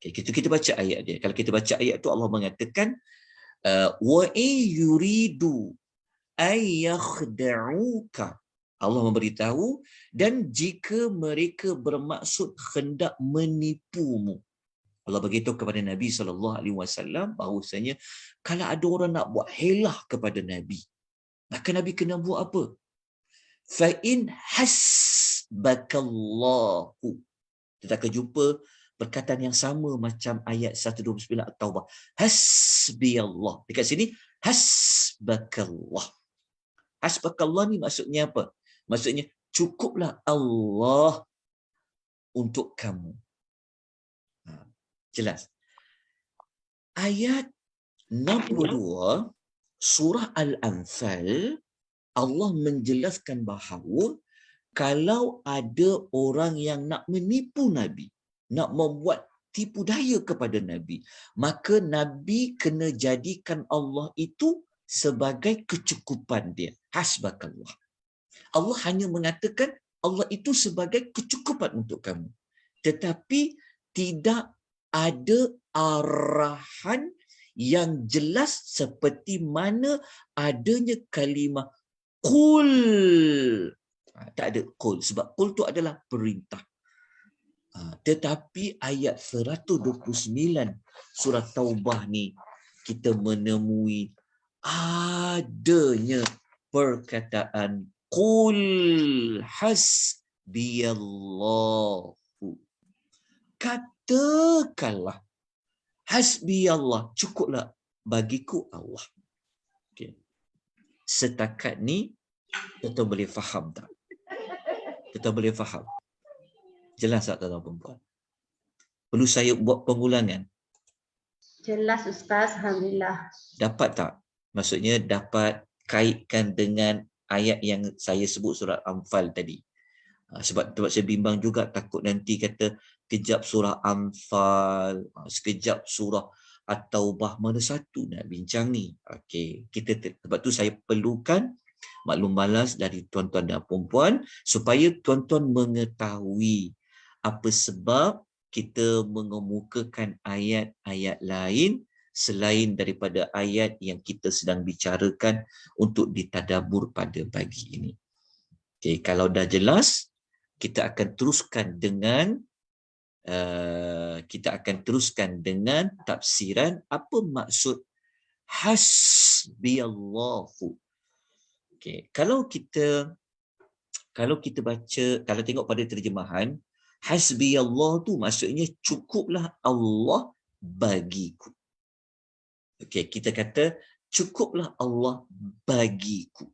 Okay, kita baca ayat dia. Kalau kita baca ayat tu, Allah mengatakan wa yuridu ay yakhda'uka. Allah memberitahu, dan jika mereka bermaksud hendak menipumu. Allah beritahu kepada Nabi SAW bahawasanya kalau ada orang nak buat helah kepada Nabi, maka Nabi kena buat apa? Fa in hasbakallahu. Kita akan jumpa perkataan yang sama macam ayat 129 At-Taubah. Hasbiyallah. Dekat sini hasbakallah. Hasbakallah ni maksudnya apa? Maksudnya cukuplah Allah untuk kamu. Jelas. Ayat 62 surah Al-Anfal, Allah menjelaskan bahawa kalau ada orang yang nak menipu Nabi, nak membuat tipu daya kepada Nabi, maka Nabi kena jadikan Allah itu sebagai kecukupan dia. Hasbakallah. Allah hanya mengatakan Allah itu sebagai kecukupan untuk kamu. Tetapi tidak ada arahan yang jelas seperti mana adanya kalimah qul. Tak ada qul, sebab qul tu adalah perintah. Tetapi ayat 129 surah Taubah ni kita menemui adanya perkataan qul hasbiyallahu. Katakanlah hasbiyallah, cukuplah bagiku Allah. Okay. Setakat ni kita boleh faham tak? Kita boleh faham. Jelas tak tuan-tuan perempuan? Perlu saya buat pengulangan? Jelas Ustaz, alhamdulillah. Dapat tak? Maksudnya dapat kaitkan dengan ayat yang saya sebut surat Anfal tadi. Sebab saya bimbang juga, takut nanti kata sekejap surah Anfal, sekejap surah At-Taubah, mana satu nak bincang ni? Okey, sebab tu saya perlukan maklum balas dari tuan-tuan dan puan-puan supaya tuan-tuan mengetahui apa sebab kita mengemukakan ayat-ayat lain selain daripada ayat yang kita sedang bicarakan untuk ditadabur pada pagi ini. Okey, kalau dah jelas, kita akan teruskan dengan tafsiran apa maksud hasbiyallahu. Okey, kalau kita baca, kalau tengok pada terjemahan, hasbiyallah tu maksudnya cukuplah Allah bagiku. Okey, kita kata cukuplah Allah bagiku.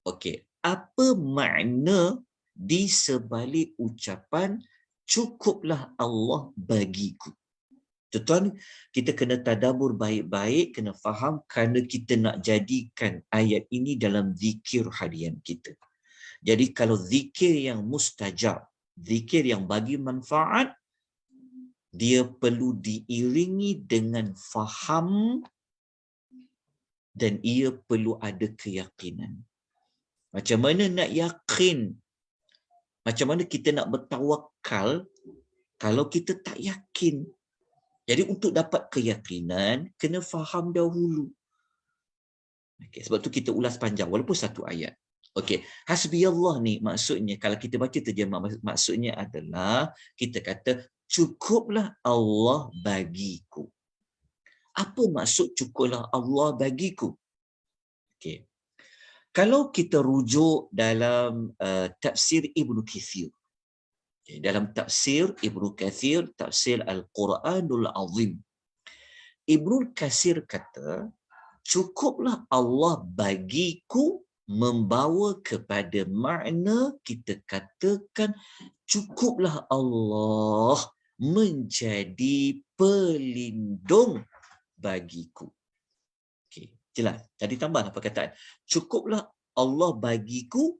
Okey, apa makna di sebalik ucapan cukuplah Allah bagiku? Tuan-tuan, kita kena tadabbur baik-baik, kena faham, kerana kita nak jadikan ayat ini dalam zikir harian kita. Jadi kalau zikir yang mustajab, zikir yang bagi manfaat, dia perlu diiringi dengan faham dan ia perlu ada keyakinan. Macam mana nak yakin? Macam mana kita nak bertawakal kalau kita tak yakin? Jadi untuk dapat keyakinan, kena faham dahulu. Okay, sebab tu kita ulas panjang, walaupun satu ayat. Okey, hasbiyallah ni maksudnya kalau kita baca terjemah maksudnya adalah kita kata cukuplah Allah bagiku. Apa maksud cukuplah Allah bagiku? Okey. Kalau kita rujuk dalam tafsir Ibnu Katsir. Okay, dalam tafsir Ibnu Katsir, tafsir Al-Quranul Azim. Ibnu Katsir kata, cukuplah Allah bagiku membawa kepada makna kita katakan cukuplah Allah menjadi pelindung bagiku. Okey, jelas. Jadi tambahlah perkataan cukuplah Allah bagiku,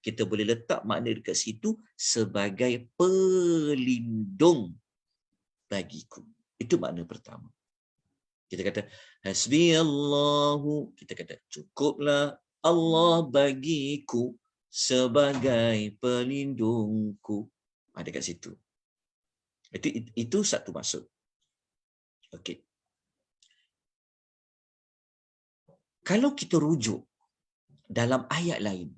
kita boleh letak makna dekat situ sebagai pelindung bagiku. Itu makna pertama. Kita kata hasbiyallahu, kita kata cukuplah Allah bagiku sebagai pelindungku. Ada kat situ. Itu satu maksud. Okey. Kalau kita rujuk dalam ayat lain,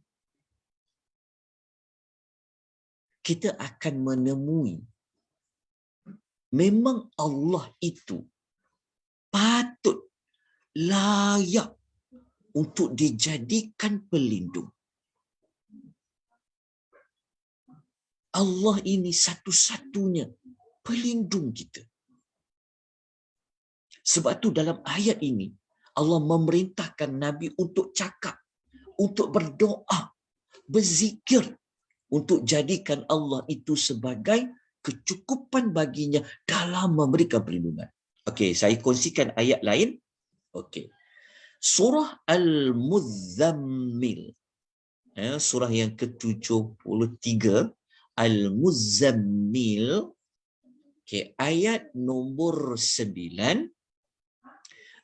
kita akan menemui memang Allah itu patut, layak untuk dijadikan pelindung. Allah ini satu-satunya pelindung kita. Sebab tu dalam ayat ini, Allah memerintahkan Nabi untuk cakap, untuk berdoa, berzikir, untuk jadikan Allah itu sebagai kecukupan baginya dalam memberikan perlindungan. Okey, saya kongsikan ayat lain. Okey. Surah Al-Muzzammil. Surah yang ke-73, Al-Muzzammil. Okey, ayat nombor 9.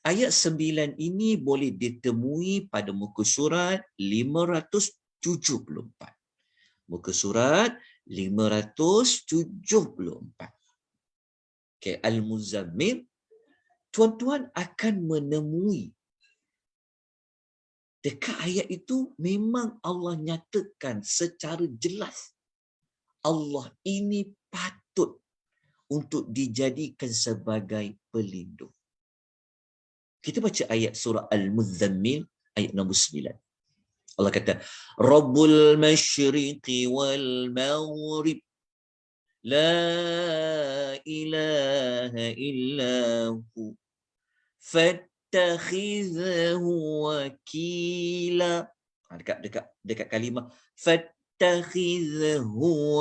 Ayat 9 ini boleh ditemui pada muka surat 574. Muka surat 574. Okay, Al-Muzammil, tuan-tuan akan menemui dekat ayat itu memang Allah nyatakan secara jelas Allah ini patut untuk dijadikan sebagai pelindung. Kita baca ayat surah Al-Muzammil ayat nombor 9. Allah kata, Rabbul masyriqi wal maghrib, la ilaha illahu, fattakhidhu wakila. Dekat kalimah fattakhidhu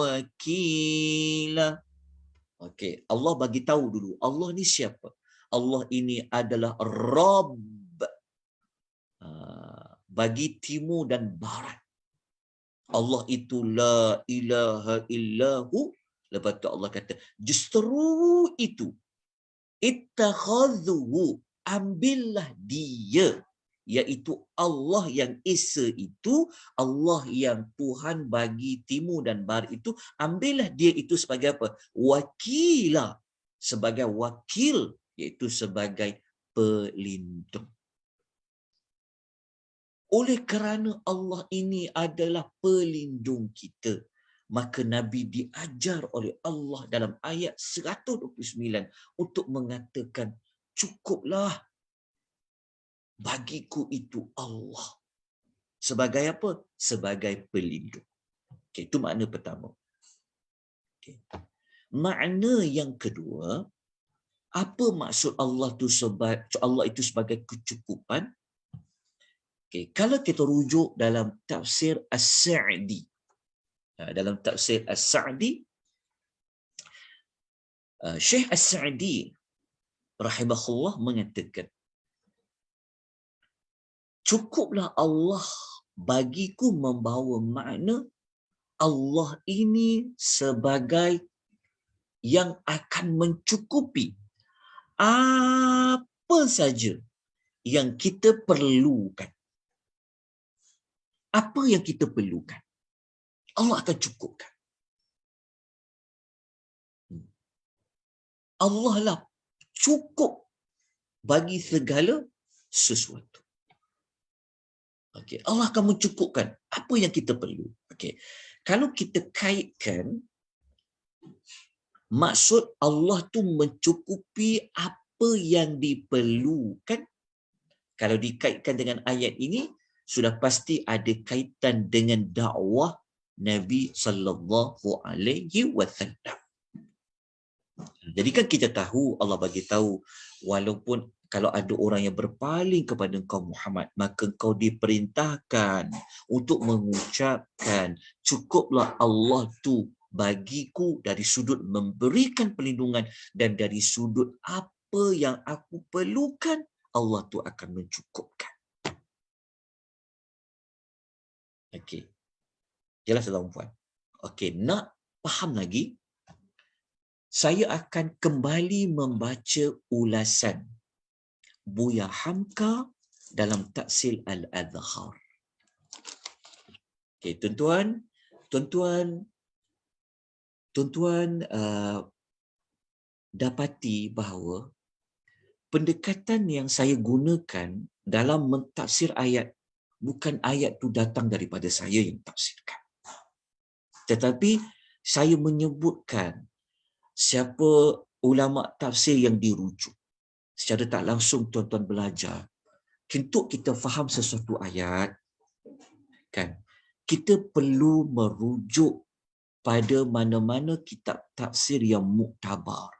wakila. Okey, Allah bagi tahu dulu, Allah ni siapa? Allah ini adalah Rabb bagi timur dan barat. Allah itu la ilaha illahu. Lepas tu Allah kata, justru itu, ittakhadhuhu, ambillah dia, iaitu Allah yang Esa itu, Allah yang Tuhan bagi timur dan barat itu, ambillah dia itu sebagai apa? Wakila, sebagai wakil, iaitu sebagai pelindung. Oleh kerana Allah ini adalah pelindung kita, maka Nabi diajar oleh Allah dalam ayat 129 untuk mengatakan, cukuplah bagiku itu Allah. Sebagai apa? Sebagai pelindung. Okay, itu makna pertama. Okay. Makna yang kedua, apa maksud Allah itu sebagai kecukupan? Okay, kalau kita rujuk dalam tafsir As-Sa'di, dalam tafsir As-Sa'di, Syekh As-Sa'di rahimahullah mengatakan, cukuplah Allah bagiku membawa makna Allah ini sebagai yang akan mencukupi apa saja yang kita perlukan. Apa yang kita perlukan, Allah akan cukupkan. Allah lah cukup bagi segala sesuatu. Okey, Allah akan mencukupkan apa yang kita perlu. Okey. Kalau kita kaitkan, maksud Allah tu mencukupi apa yang diperlukan. Kalau dikaitkan dengan ayat ini, sudah pasti ada kaitan dengan dakwah Nabi sallallahu alaihi wasallam. Jadi kan kita tahu, Allah bagi tahu, walaupun kalau ada orang yang berpaling kepada engkau Muhammad, maka engkau diperintahkan untuk mengucapkan, cukuplah Allah tu bagiku dari sudut memberikan perlindungan dan dari sudut apa yang aku perlukan, Allah tu akan mencukupkan. Okey. Jelas tuan-puan? Okey, nak faham lagi, saya akan kembali membaca ulasan Buya Hamka dalam Tafsir Al-Azhar. Okey, tuan-tuan dapati bahawa pendekatan yang saya gunakan dalam mentafsir ayat, bukan ayat tu datang daripada saya yang tafsirkan. Tetapi saya menyebutkan siapa ulama tafsir yang dirujuk. Secara tak langsung tuan-tuan belajar, untuk kita faham sesuatu ayat, kan, kita perlu merujuk pada mana-mana kitab tafsir yang muktabar.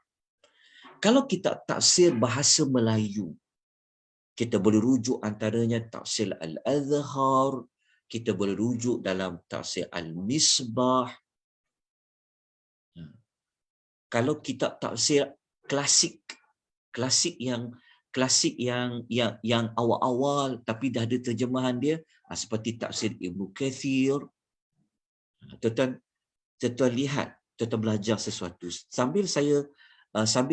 Kalau kitab tafsir bahasa Melayu, kita boleh rujuk antaranya Tafsir Al-Azhar, kita boleh rujuk dalam Tafsir Al-Misbah. Kalau kitab tafsir klasik yang awal-awal tapi dah ada terjemahan dia, seperti Tafsir Ibnu Kathir. Tuan-tuan lihat, tuan-tuan belajar sesuatu. Sambil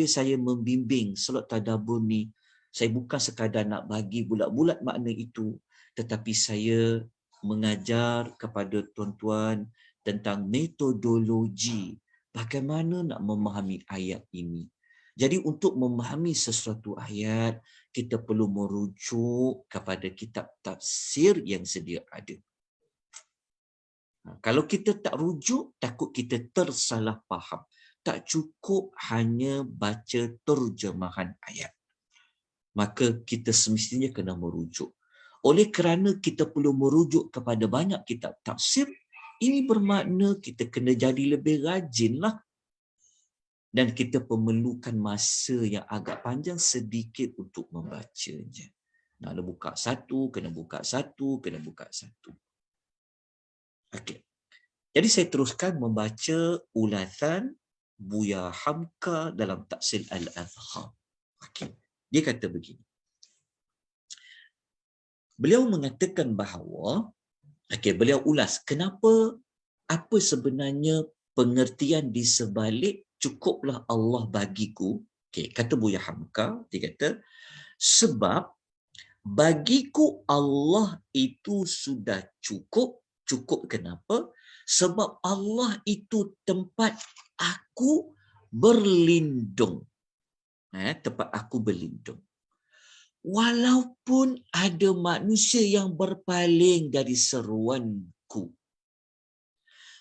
saya membimbing solat tadabbur ni, saya bukan sekadar nak bagi bulat-bulat makna itu, tetapi saya mengajar kepada tuan-tuan tentang metodologi bagaimana nak memahami ayat ini. Jadi untuk memahami sesuatu ayat, kita perlu merujuk kepada kitab tafsir yang sedia ada. Kalau kita tak rujuk, takut kita tersalah faham. Tak cukup hanya baca terjemahan ayat. Maka kita semestinya kena merujuk. Oleh kerana kita perlu merujuk kepada banyak kitab tafsir, ini bermakna kita kena jadi lebih rajinlah. Dan kita memerlukan masa yang agak panjang sedikit untuk membacanya. Nak buka satu, kena buka satu, kena buka satu. Okey. Jadi saya teruskan membaca ulasan Buya Hamka dalam Tafsir Al-Azhar. Okey. Dia kata begini. Beliau mengatakan bahawa, beliau ulas apa sebenarnya pengertian di sebalik cukuplah Allah bagiku. Kata Buya Hamka, dia kata, sebab bagiku Allah itu sudah cukup. Cukup kenapa? Sebab Allah itu tempat aku berlindung. Tempat aku berlindung. Walaupun ada manusia yang berpaling dari seruanku,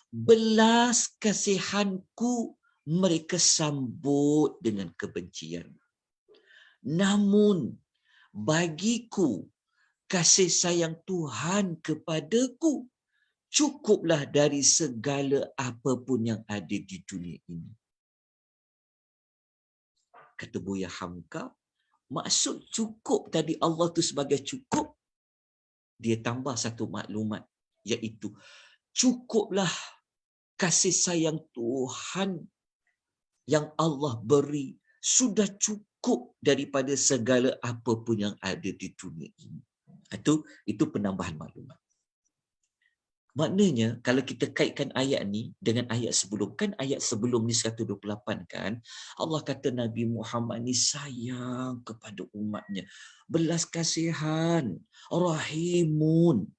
belas kasihanku mereka sambut dengan kebencian. Namun bagiku kasih sayang Tuhan kepadaku cukuplah dari segala apapun yang ada di dunia ini. Kata Buya Hamka, maksud cukup tadi Allah tu sebagai cukup, dia tambah satu maklumat, iaitu cukuplah kasih sayang Tuhan yang Allah beri sudah cukup daripada segala apapun yang ada di dunia ini. Itu penambahan maklumat. Maknanya kalau kita kaitkan ayat ni dengan ayat sebelum, kan ayat sebelum ni 128 kan, Allah kata Nabi Muhammad ni sayang kepada umatnya, belas kasihan, rahimun.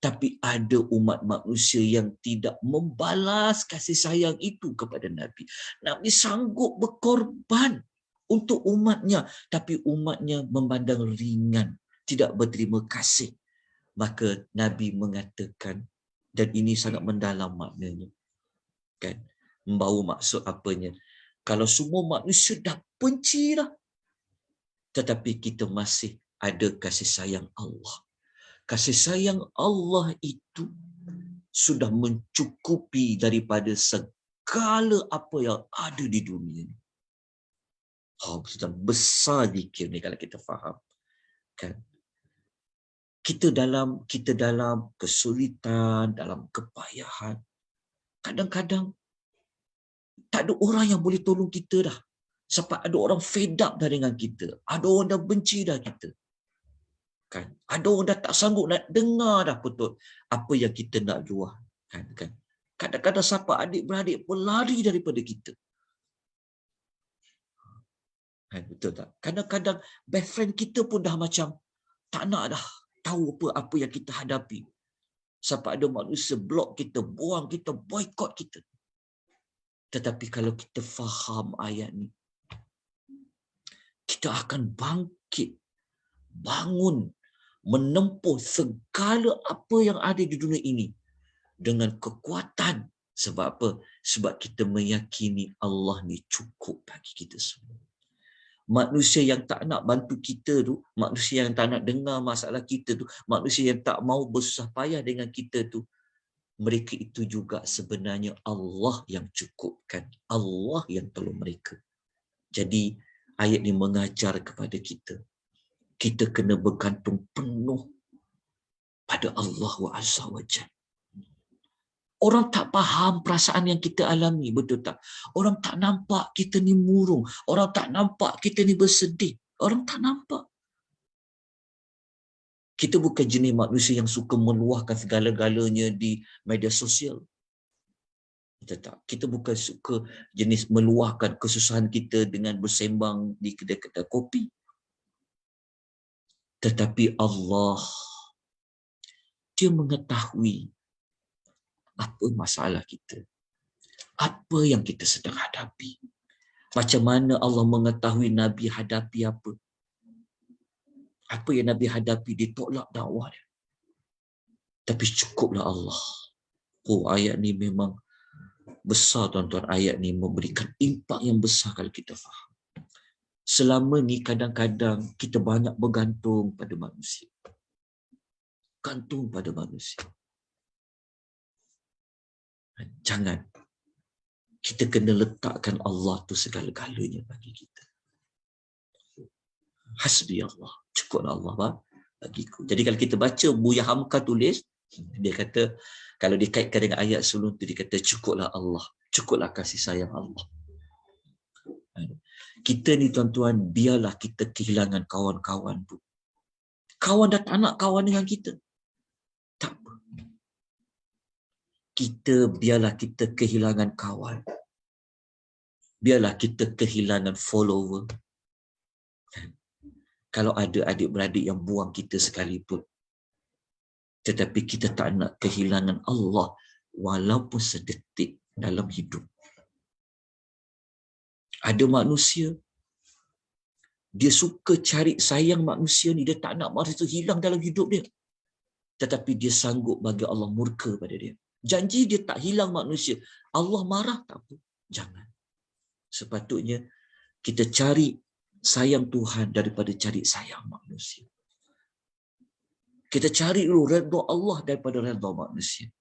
Tapi ada umat manusia yang tidak membalas kasih sayang itu kepada Nabi. Nabi sanggup berkorban untuk umatnya, tapi umatnya memandang ringan, tidak berterima kasih. Maka Nabi mengatakan, dan ini sangat mendalam maknanya, kan? Membawa maksud apanya? Kalau semua manusia dah benci dah, tetapi kita masih ada kasih sayang Allah. Kasih sayang Allah itu sudah mencukupi daripada segala apa yang ada di dunia ini. Sudah besar zikir ni kalau kita faham, kan? Kita dalam kesulitan, dalam kepayahan, kadang-kadang tak ada orang yang boleh tolong kita dah. Sebab ada orang fed up dah dengan kita. Ada orang dah benci dah kita. Kan? Ada orang dah tak sanggup nak dengar dah betul apa yang kita nak jual. Kan? Kadang-kadang siapa adik-beradik pun lari daripada kita. Kan? Betul tak? Kadang-kadang best friend kita pun dah macam tak nak dah tahu apa yang kita hadapi. Sampai ada manusia blok kita, buang kita, boykot kita. Tetapi kalau kita faham ayat ni, kita akan bangkit, bangun, menempuh segala apa yang ada di dunia ini dengan kekuatan. Sebab apa? Sebab kita meyakini Allah ni cukup bagi kita semua. Manusia yang tak nak bantu kita tu, manusia yang tak nak dengar masalah kita tu, manusia yang tak mau bersusah payah dengan kita tu, mereka itu juga sebenarnya Allah yang cukupkan. Allah yang tolong mereka. Jadi ayat ini mengajar kepada kita. Kita kena bergantung penuh pada Allah Azza wa Jalla. Orang tak faham perasaan yang kita alami, betul tak? Orang tak nampak kita ni murung. Orang tak nampak kita ni bersedih. Orang tak nampak. Kita bukan jenis manusia yang suka meluahkan segala-galanya di media sosial. Kita bukan suka jenis meluahkan kesusahan kita dengan bersembang di kedai-kedai kopi. Tetapi Allah, Dia mengetahui apa masalah kita, apa yang kita sedang hadapi. Macam mana Allah mengetahui Nabi hadapi apa? Apa yang Nabi hadapi, ditolak dakwah dia. Tapi cukuplah Allah. Ayat ni memang besar tuan-tuan. Ayat ni memberikan impak yang besar kalau kita faham. Selama ni kadang-kadang kita banyak bergantung pada manusia. Gantung pada manusia. Jangan. Kita kena letakkan Allah tu segala-galanya bagi kita. Hasbi Allah. Cukuplah Allah bagiku. Jadi kalau kita baca Buya Hamka tulis, dia kata, kalau dikaitkan dengan ayat sebelum tu, dia kata cukuplah Allah. Cukuplah kasih sayang Allah. Kita ni tuan-tuan, biarlah kita kehilangan kawan-kawan tu. Kawan dah tak nak kawan dengan kita. Tak apa. Biarlah kita kehilangan kawan. Biarlah kita kehilangan follower. Kalau ada adik-beradik yang buang kita sekalipun. Tetapi kita tak nak kehilangan Allah walaupun sedetik dalam hidup. Ada manusia, dia suka cari sayang manusia ni, dia tak nak manusia itu hilang dalam hidup dia. Tetapi dia sanggup bagi Allah murka pada dia. Janji dia tak hilang manusia. Allah marah, tak apa. Jangan. Sepatutnya kita cari sayang Tuhan daripada cari sayang manusia. Kita cari dulu redha Allah daripada redha manusia.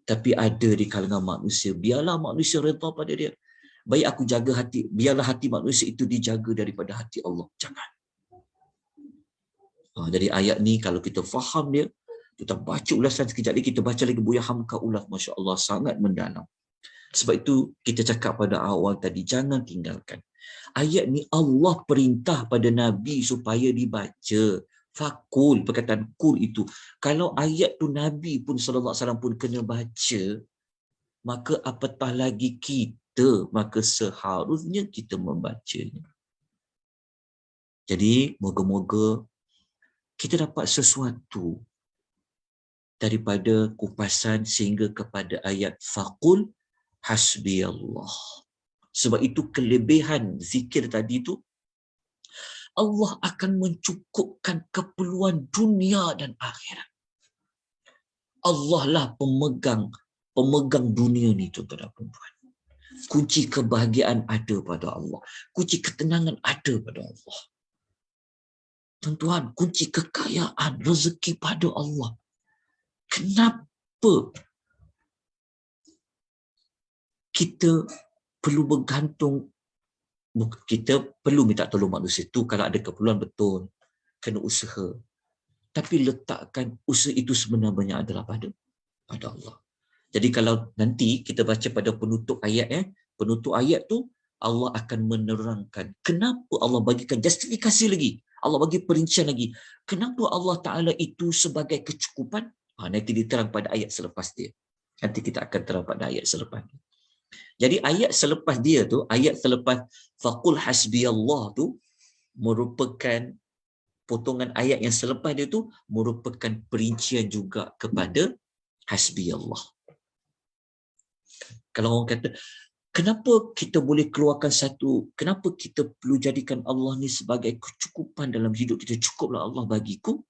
Tapi ada di kalangan manusia, biarlah manusia redha pada dia. Baik aku jaga hati, biarlah hati manusia itu dijaga daripada hati Allah. Jangan. Dari ayat ni kalau kita faham dia, kita baca ulasan sekejap lagi, kita baca lagi Buya Hamka ulas, Masya Allah, sangat mendalam. Sebab itu kita cakap pada awal tadi, jangan tinggalkan. Ayat ni Allah perintah pada Nabi supaya dibaca. Fakul, perkataan kul itu. Kalau ayat tu Nabi pun sallallahu alaihi wasallam pun kena baca, maka apatah lagi kita, maka seharusnya kita membacanya. Jadi moga-moga kita dapat sesuatu daripada kupasan sehingga kepada ayat faqul hasbi Allah. Sebab itu kelebihan zikir tadi tu, Allah akan mencukupkan keperluan dunia dan akhirat. Allah lah pemegang dunia ni, tuan-tuan dan puan-puan. Kunci kebahagiaan ada pada Allah. Kunci ketenangan ada pada Allah. Tuan-tuan, kunci kekayaan, rezeki pada Allah. Kenapa kita perlu bergantung, kita perlu minta tolong manusia tu kalau ada keperluan, betul, kena usaha. Tapi letakkan usaha itu sebenarnya adalah pada Allah. Jadi kalau nanti kita baca pada penutup ayat, penutup ayat tu Allah akan menerangkan kenapa Allah bagikan justifikasi lagi. Allah bagi perincian lagi. Kenapa Allah Ta'ala itu sebagai kecukupan? Nanti diterang pada ayat selepas dia. Nanti kita akan terang pada ayat selepas dia. Jadi ayat selepas dia tu, ayat selepas faqul hasbiyallah tu merupakan potongan ayat yang selepas dia tu merupakan perincian juga kepada hasbiyallah. Kalau orang kata, kenapa kita boleh keluarkan satu, kenapa kita perlu jadikan Allah ni sebagai kecukupan dalam hidup kita? Cukuplah Allah bagiku.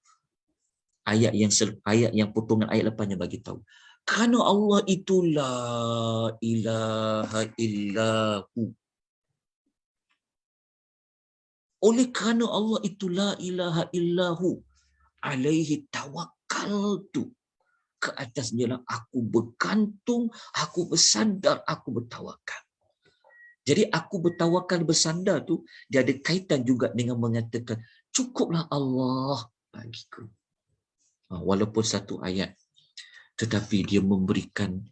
Ayat yang potongan ayat lepasnya bagi tahu. Kerana Allah itu la ilaha illahu. Oleh kerana Allah itu la ilaha illahu, alaihi tawakkaltu. Ke atasnya lah aku bergantung, aku bersandar, aku bertawakal. Jadi aku bertawakal, bersandar tu dia ada kaitan juga dengan mengatakan cukuplah Allah bagiku. Walaupun satu ayat, tetapi dia memberikan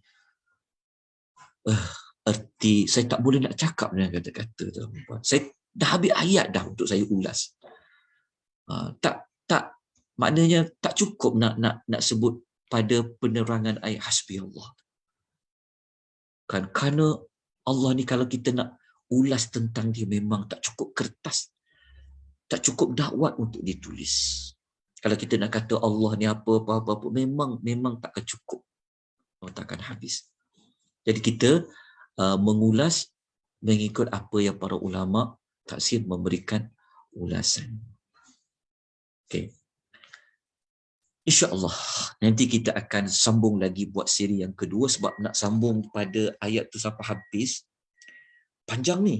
erti. Saya tak boleh nak cakap dengan kata-kata tu. Saya dah habis ayat dah untuk saya ulas. Tak maknanya tak cukup nak sebut pada penerangan ayat hasbi Allah. Kan kerana Allah ni kalau kita nak ulas tentang dia memang tak cukup kertas. Tak cukup dakwat untuk ditulis. Kalau kita nak kata Allah ni apa memang takkan cukup. Takkan habis. Jadi kita mengulas mengikut apa yang para ulama tafsir memberikan ulasan. Okey. InsyaAllah nanti kita akan sambung lagi buat siri yang kedua, sebab nak sambung pada ayat tu sampai habis panjang ni.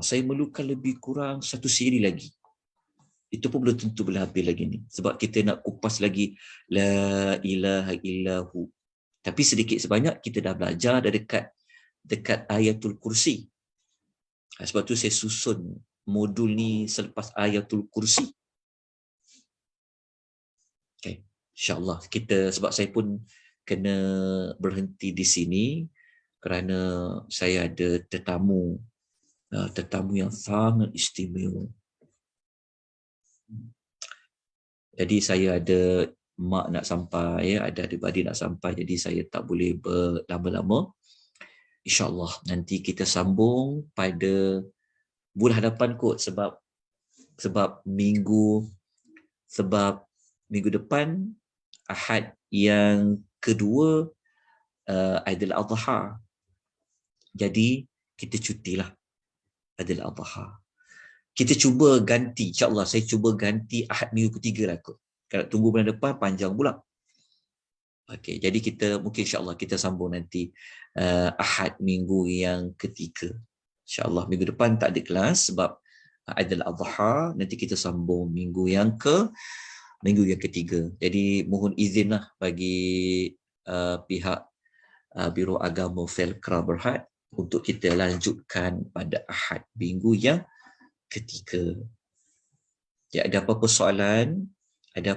Saya memerlukan lebih kurang satu siri lagi. Itu pun belum tentu boleh habis lagi ni, sebab kita nak kupas lagi la ilaha illahu. Tapi sedikit sebanyak kita dah belajar dah dekat ayatul kursi. Sebab tu saya susun modul ni selepas ayatul kursi. Okay. InsyaAllah kita, sebab saya pun kena berhenti di sini kerana saya ada tetamu yang sangat istimewa. Jadi saya ada mak nak sampai, ada adik-adik nak sampai, jadi saya tak boleh berlama-lama. InsyaAllah nanti kita sambung pada bulan hadapan kot, sebab minggu depan Ahad yang kedua Aidil Adha. Jadi kita cutilah Aidil Adha. Kita cuba ganti, insyaAllah saya cuba ganti Ahad minggu ketiga lah kot. Kalau tunggu bulan depan panjang pula. Okey, jadi kita mungkin insyaAllah kita sambung nanti Ahad minggu yang ketiga. InsyaAllah minggu depan tak ada kelas sebab Aidil Adha. Nanti kita sambung minggu yang ketiga. Jadi mohon izinlah bagi pihak Biro Agama Felkra Berhad untuk kita lanjutkan pada Ahad minggu yang ketiga. Ya, ada apa-apa soalan? Ada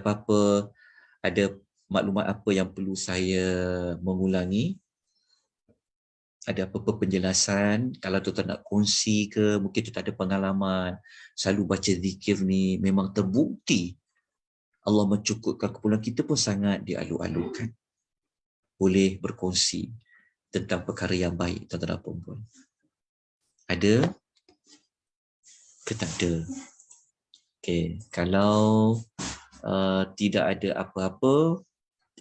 maklumat apa yang perlu saya mengulangi? Ada apa-apa penjelasan? Kalau tuan-tuan nak kongsi ke, mungkin tuan ada pengalaman selalu baca zikir ni, memang terbukti Allah mencukupkan keperluan kita pun sangat dialu-alukan. Boleh berkongsi tentang perkara yang baik, tuan-tuan dan puan-puan. Ada? Ke tak ada? Okey, kalau tidak ada apa-apa,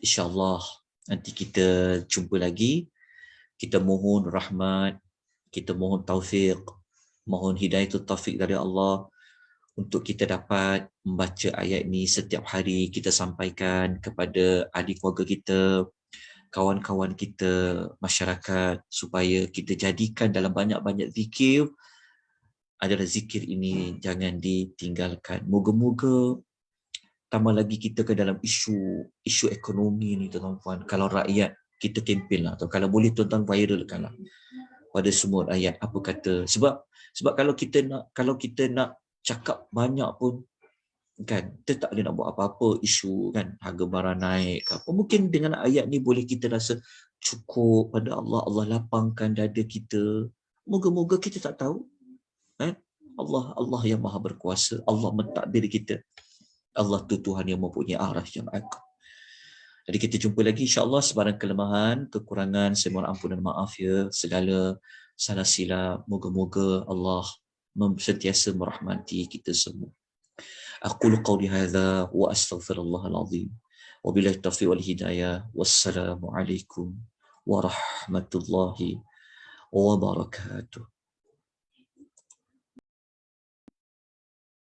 insyaAllah nanti kita jumpa lagi. Kita mohon rahmat, kita mohon taufik, mohon hidayatul taufik dari Allah untuk kita dapat membaca ayat ni setiap hari, kita sampaikan kepada ahli keluarga kita, kawan-kawan kita, masyarakat, supaya kita jadikan dalam banyak-banyak zikir adalah zikir ini jangan ditinggalkan. Moga-moga tambah lagi kita ke dalam isu ekonomi ni tuan-tuan. Kalau rakyat kita kempen lah, atau kalau boleh tuan-tuan viralkan lah pada semua rakyat apa kata. Sebab kalau kita nak cakap banyak pun kan, kita tak boleh nak buat apa-apa isu kan, harga barang naik ke apa. Mungkin dengan ayat ni boleh kita rasa cukup pada Allah, Allah lapangkan dada kita. Moga-moga kita tak tahu kan, Allah yang maha berkuasa, Allah mentadbir kita. Allah tu Tuhan yang mempunyai arasy yang agung. Jadi kita jumpa lagi insya-Allah. Sebarang kelemahan, kekurangan, saya mohon ampun dan maaf ya, segala salah silap. Moga-moga Allah sentiasa merahmati kita semua. Aqulu qawli hadza wa astaghfirullahal azim. Wabillahi taufiq wal hidayah. Wassalamu alaikum warahmatullahi wabarakatuh.